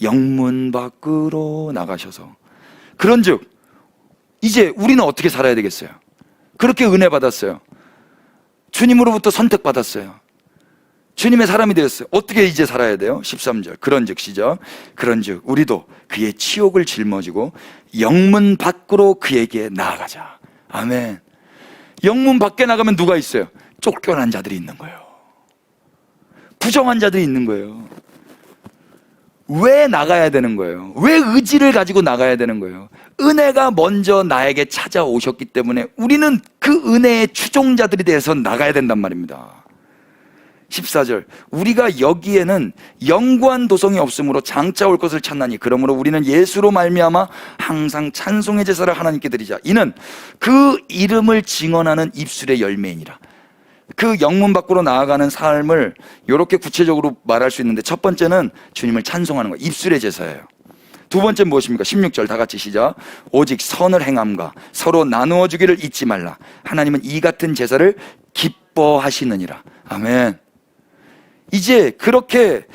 영문 밖으로 나가셔서. 그런즉 이제 우리는 어떻게 살아야 되겠어요? 그렇게 은혜 받았어요. 주님으로부터 선택받았어요. 주님의 사람이 되었어요. 어떻게 이제 살아야 돼요? 13절. 그런즉, 시작. 그런즉 우리도 그의 치욕을 짊어지고 영문 밖으로 그에게 나아가자. 아멘. 영문 밖에 나가면 누가 있어요? 쫓겨난 자들이 있는 거예요. 부정한 자들이 있는 거예요. 왜 나가야 되는 거예요? 왜 의지를 가지고 나가야 되는 거예요? 은혜가 먼저 나에게 찾아오셨기 때문에 우리는 그 은혜의 추종자들이 돼서 나가야 된단 말입니다. 14절. 우리가 여기에는 영구한 도성이 없으므로 장차 올 것을 찾나니 그러므로 우리는 예수로 말미암아 항상 찬송의 제사를 하나님께 드리자. 이는 그 이름을 증언하는 입술의 열매이니라. 그 영문 밖으로 나아가는 삶을 이렇게 구체적으로 말할 수 있는데, 첫 번째는 주님을 찬송하는 거, 입술의 제사예요. 두 번째는 무엇입니까? 16절 다 같이 시작. 오직 선을 행함과 서로 나누어 주기를 잊지 말라. 하나님은 이 같은 제사를 기뻐하시느니라. 아멘. 이제 그렇게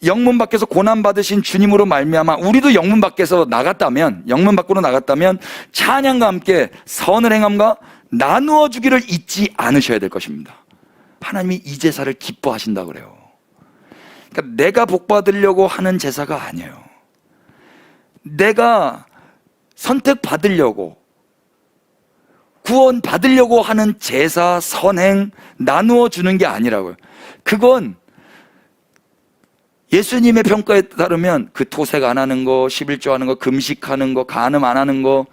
영문 밖에서 고난 받으신 주님으로 말미암아 우리도 영문 밖에서 나갔다면, 영문 밖으로 나갔다면 찬양과 함께 선을 행함과 나누어 주기를 잊지 않으셔야 될 것입니다. 하나님이 이 제사를 기뻐하신다고 그래요. 그러니까 내가 복 받으려고 하는 제사가 아니에요. 내가 선택 받으려고, 구원 받으려고 하는 제사, 선행, 나누어 주는 게 아니라고요. 그건 예수님의 평가에 따르면 그 토색 안 하는 거, 11조 하는 거, 금식하는 거, 간음 안 하는 거,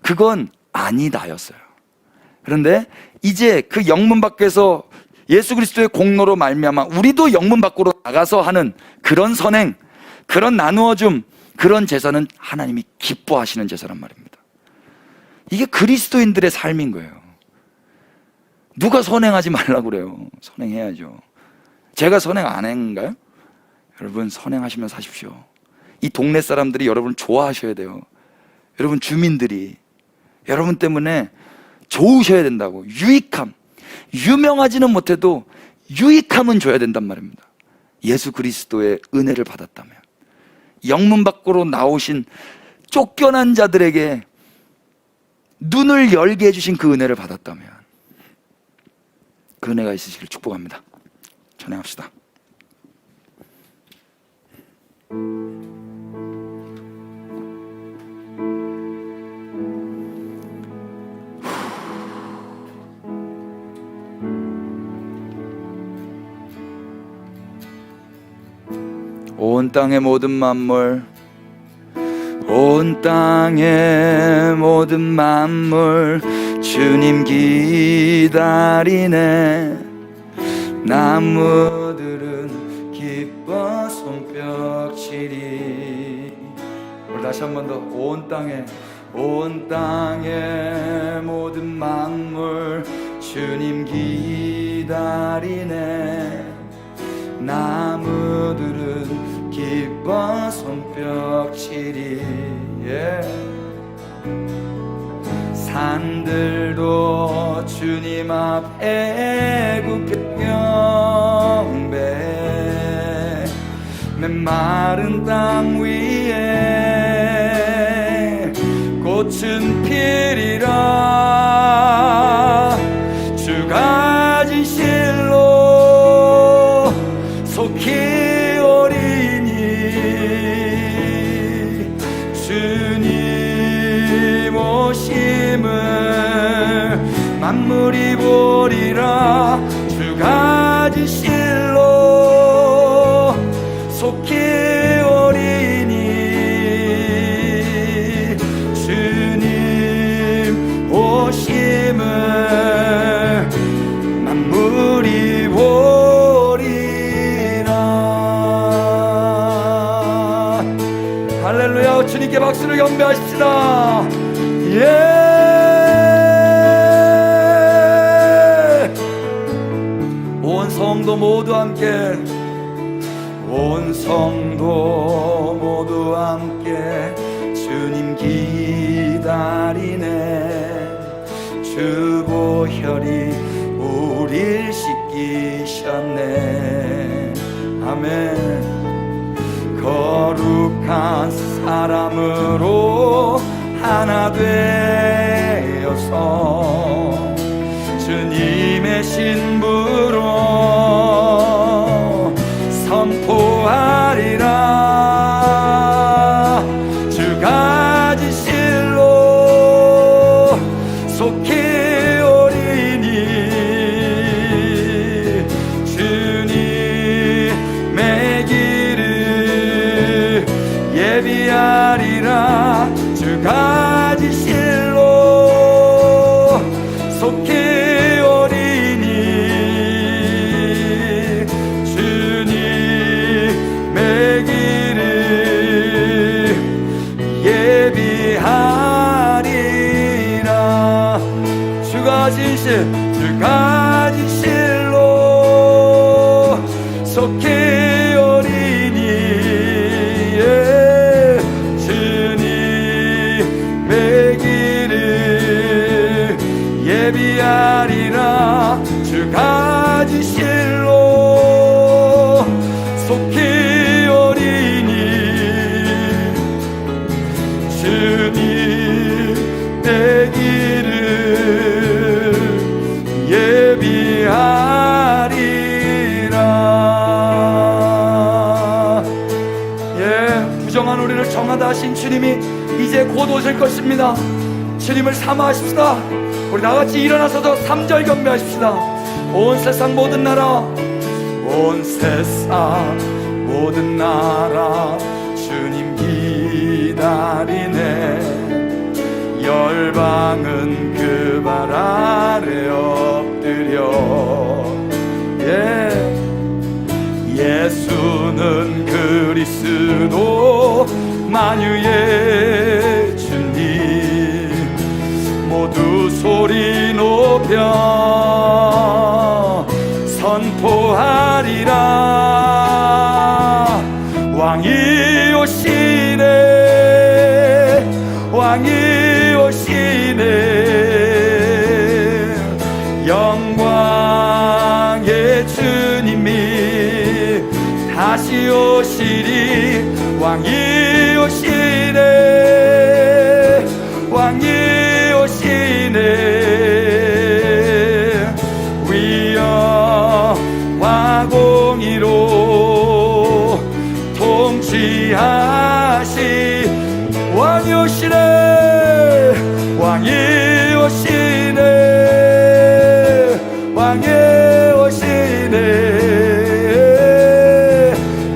그건 아니다였어요. 그런데 이제 그 영문 밖에서 예수 그리스도의 공로로 말미암아 우리도 영문 밖으로 나가서 하는 그런 선행, 그런 나누어줌, 그런 제사는 하나님이 기뻐하시는 제사란 말입니다. 이게 그리스도인들의 삶인 거예요. 누가 선행하지 말라고 그래요? 선행해야죠. 제가 선행 안 한가요? 여러분, 선행하시면 사십시오. 이 동네 사람들이 여러분을 좋아하셔야 돼요. 여러분 주민들이 여러분 때문에 좋으셔야 된다고. 유익함, 유명하지는 못해도 유익함은 줘야 된단 말입니다. 예수 그리스도의 은혜를 받았다면, 영문 밖으로 나오신 쫓겨난 자들에게 눈을 열게 해주신 그 은혜를 받았다면, 그 은혜가 있으시길 축복합니다. 찬양합시다. 온 땅의 모든 만물, 온 땅의 모든 만물 주님 기다리네. 나무들은 기뻐 손뼉치리. 우리 다시 한 번 더. 온 땅의 모든 만물 주님 기다리네. 나무들은 기뻐 손뼉치리. 산들도 주님 앞에 굳게 경배. 메마른 땅 위에 꽃은 피리라. 주가 진 실로 속히 오리니. 주님 오심을 만물이 보리라. 주가 진 실로 속히 오리니. 주님 오심을 만물이 보리라. 할렐루야. 주님께 박수를 경배하십시다. 온 성도 모두 함께, 온 성도 모두 함께 주님 기다리네. 주 보혈이 우릴 씻기셨네. 아멘. 거룩한 사람으로 하나 되어서 주님의 신부로 선포하리라. 주가 지실로 속히 오리니 주님의 길을 예비하리라. 주가 지실로 속히 오리니 주님의 길을 예비하리라. 주가 지실로 속히 오리니 주님의 길을 예비하리라. 주가 지실로 속히 오리니 주님의 길을 예비하리라. 부정한 우리를 정하다 하신 주님이 이제 곧 오실 것입니다. 주님을 사모하십시다. 우리 다같이 일어나서도 3절 경배하십시다. 온 세상 모든 나라, 온 세상 모든 나라 주님 기다리네. 열방은 그 발 아래 엎드려 예수는 그리스도 만유의 주님. 모두 소리 높여 선포하리라. 왕이 오시네, 왕이 오시네. 영광의 주님이 다시 오시리. 왕이 오시네, 왕이 오시네. 위엄과 공의로 통치하시. 왕이 오시네, 왕이 오시네, 왕이 오시네.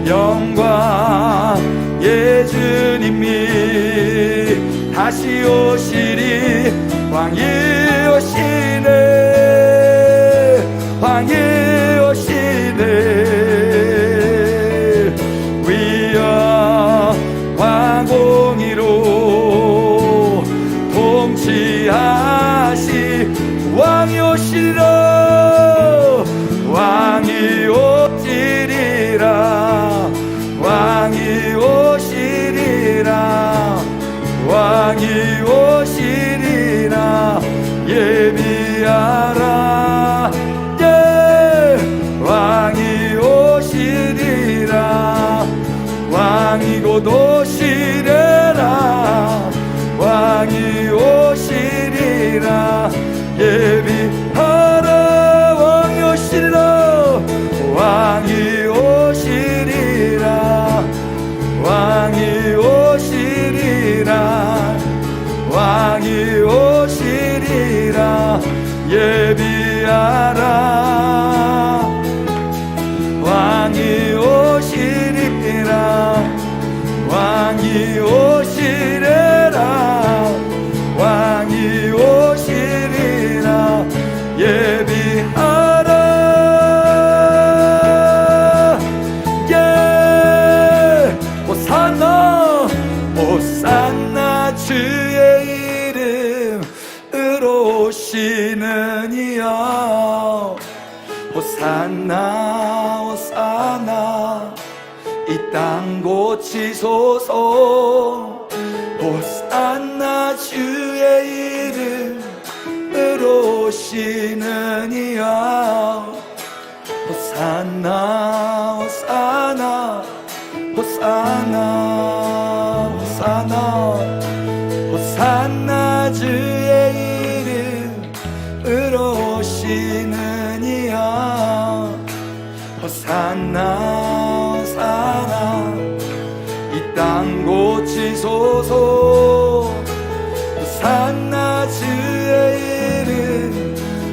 영광의 주님이 다시 오시리. 왕이 오시네, 왕이 오시네. 위엄과 공의로 통치하시. 왕이 오시리라, 왕이 오시리라, 왕이 오시리라, 왕이 오시리라. 예비하라. 왕이 오시리라. 왕이 곧 오시리라. 왕이 오시리라. 예비하라. 왕이 오시리라. 왕이 오시리라. 왕이 오시리라. 왕이 오시리라. 예비하라. 왕이 오시리라. 왕이 오시리라. 왕이 오시리라. 고치소서. 호산나 주의 이름으로 오시는 이야. 호산나 호산나 호산나 호산나 호산나 주의 이름으로 오시는 이야. 호산나 호산나 이 땅 고치소서. 호산나 주의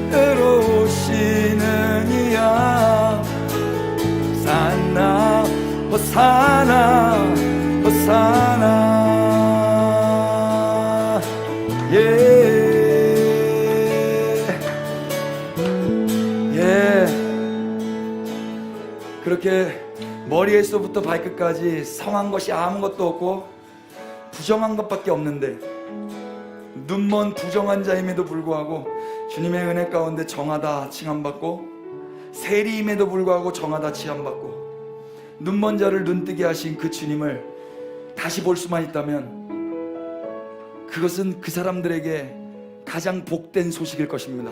이름으로 오시는 이야. 호산나 호산나 호산나 그렇게 머리에서부터 발끝까지 성한 것이 아무것도 없고 부정한 것밖에 없는데, 눈먼 부정한 자임에도 불구하고 주님의 은혜 가운데 정하다 칭함받고, 세리임에도 불구하고 정하다 칭함받고, 눈먼 자를 눈뜨게 하신 그 주님을 다시 볼 수만 있다면 그것은 그 사람들에게 가장 복된 소식일 것입니다.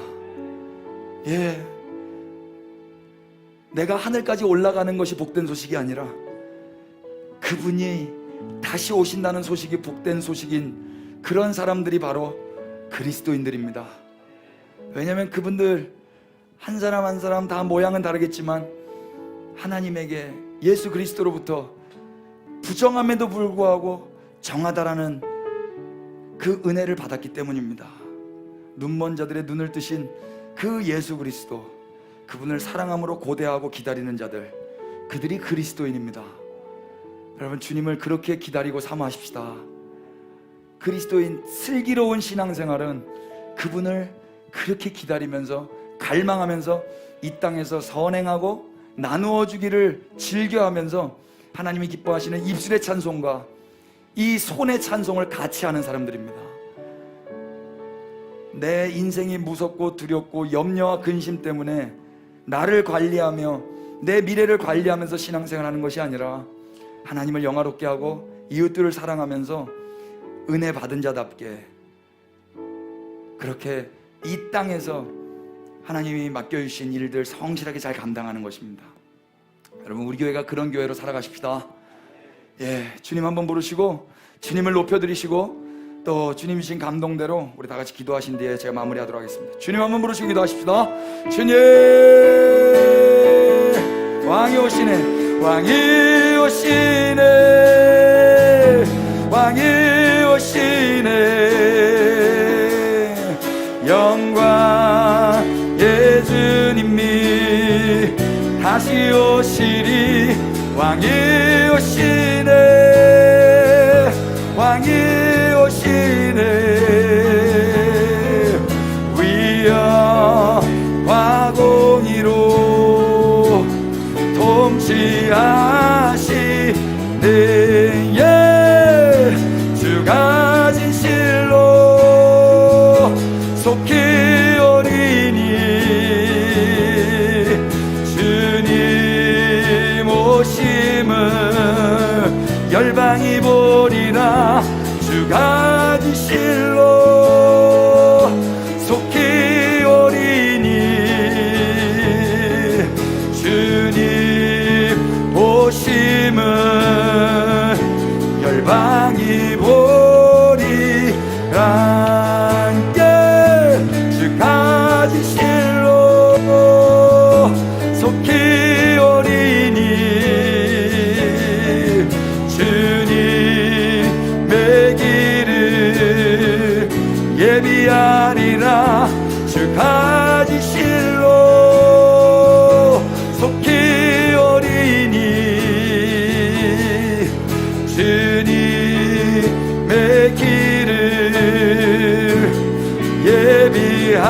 내가 하늘까지 올라가는 것이 복된 소식이 아니라 그분이 다시 오신다는 소식이 복된 소식인 그런 사람들이 바로 그리스도인들입니다. 왜냐하면 그분들 한 사람 한 사람 다 모양은 다르겠지만 하나님에게 예수 그리스도로부터 부정함에도 불구하고 정하다라는 그 은혜를 받았기 때문입니다. 눈먼 자들의 눈을 뜨신 그 예수 그리스도, 그분을 사랑함으로 고대하고 기다리는 자들, 그들이 그리스도인입니다. 여러분, 주님을 그렇게 기다리고 사모하십시다. 그리스도인 슬기로운 신앙생활은 그분을 그렇게 기다리면서 갈망하면서 이 땅에서 선행하고 나누어 주기를 즐겨하면서 하나님이 기뻐하시는 입술의 찬송과 이 손의 찬송을 같이 하는 사람들입니다. 내 인생이 무섭고 두렵고 염려와 근심 때문에 나를 관리하며 내 미래를 관리하면서 신앙생활하는 것이 아니라 하나님을 영화롭게 하고 이웃들을 사랑하면서 은혜 받은 자답게 그렇게 이 땅에서 하나님이 맡겨주신 일들 성실하게 잘 감당하는 것입니다. 여러분, 우리 교회가 그런 교회로 살아가십시다. 주님 한번 부르시고 주님을 높여드리시고 또 주님 주신 감동대로 우리 다 같이 기도하신 뒤에 제가 마무리하도록 하겠습니다. 주님 한번 부르시고 기도하십시다. 주님, 왕이 오시네, 왕이 오시네, 왕이 오시네. 영광 예수님이 다시 오시리. 왕이 오시네, 왕이 오시네. 위엄 화공이로 통치하시네. 주가 진실로 속히 오리니 주님 오심은 열방이 보리라. 주가 진실로 속히 오리니 주님 오심은 열방이 보리라. 주가 진실로 속히 오리니 주님의 길을 예비하리라. 주가 진실로 속히 오리니 주님의 길을 예비하리라.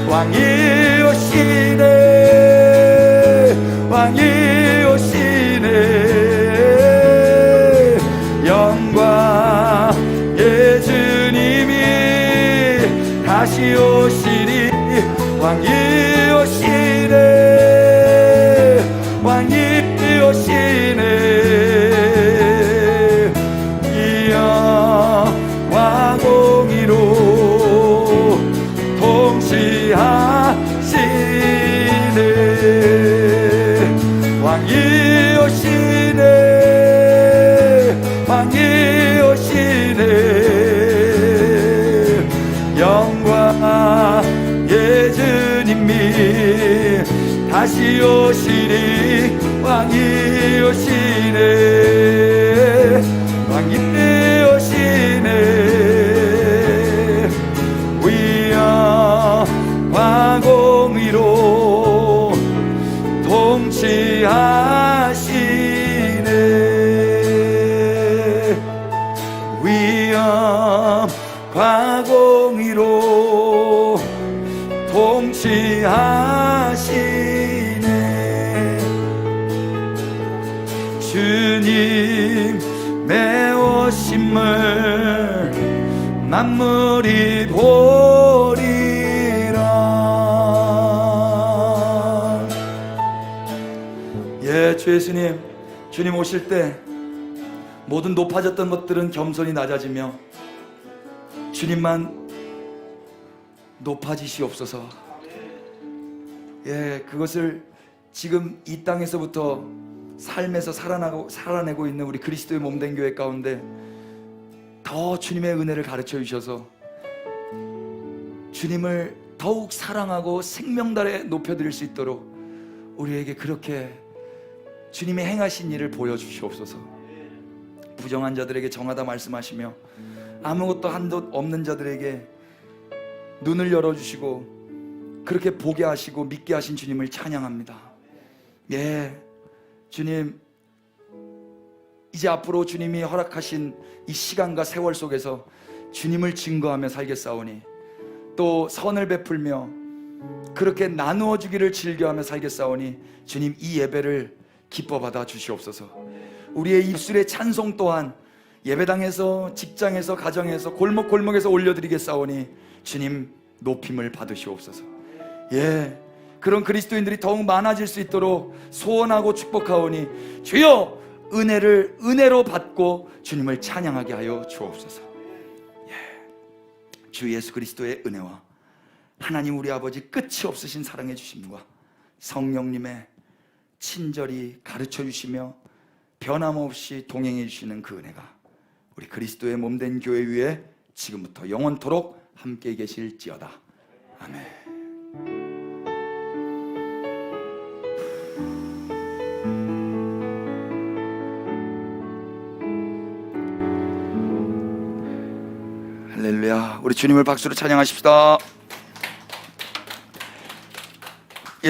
왕이 오시네, 왕이 오시네. 영광 예수님이 다시 오시리. 왕이 오시네, 오시네. 이여와 공의로 통치하시네. 왕이 오시네. 왕이 오시네. 영광의 주님이 다시 오시리. 왕이 오시네. 왕이 오시네. 위엄과 공의로 통치하시네. 위엄과 공의로 통치하시네. 주님의 오심을 만물이 보리라. 예, 주 예수님, 주님 오실 때 모든 높아졌던 것들은 겸손히 낮아지며 주님만 높아지시옵소서. 예, 그것을 지금 이 땅에서부터 삶에서 살아내고 있는 우리 그리스도의 몸된 교회 가운데 더 주님의 은혜를 가르쳐 주셔서 주님을 더욱 사랑하고 생명달에 높여드릴 수 있도록 우리에게 그렇게 주님의 행하신 일을 보여주시옵소서. 부정한 자들에게 정하다 말씀하시며 아무것도 한도 없는 자들에게 눈을 열어주시고 그렇게 보게 하시고 믿게 하신 주님을 찬양합니다. 예, 주님, 이제 앞으로 주님이 허락하신 이 시간과 세월 속에서 주님을 증거하며 살겠사오니 또 선을 베풀며 그렇게 나누어 주기를 즐겨하며 살겠사오니 주님, 이 예배를 기뻐 받아 주시옵소서. 우리의 입술의 찬송 또한 예배당에서, 직장에서, 가정에서, 골목골목에서 올려드리겠사오니 주님 높임을 받으시옵소서. 예, 그런 그리스도인들이 더욱 많아질 수 있도록 소원하고 축복하오니 주여 은혜를 은혜로 받고 주님을 찬양하게 하여 주옵소서. 예, 주 예수 그리스도의 은혜와 하나님 우리 아버지 끝이 없으신 사랑해 주심과 성령님의 친절히 가르쳐 주시며 변함없이 동행해 주시는 그 은혜가 우리 그리스도의 몸된 교회 위에 지금부터 영원토록 함께 계실지어다. 아멘. 할렐루야. 우리 주님을 박수로 찬양하십시다.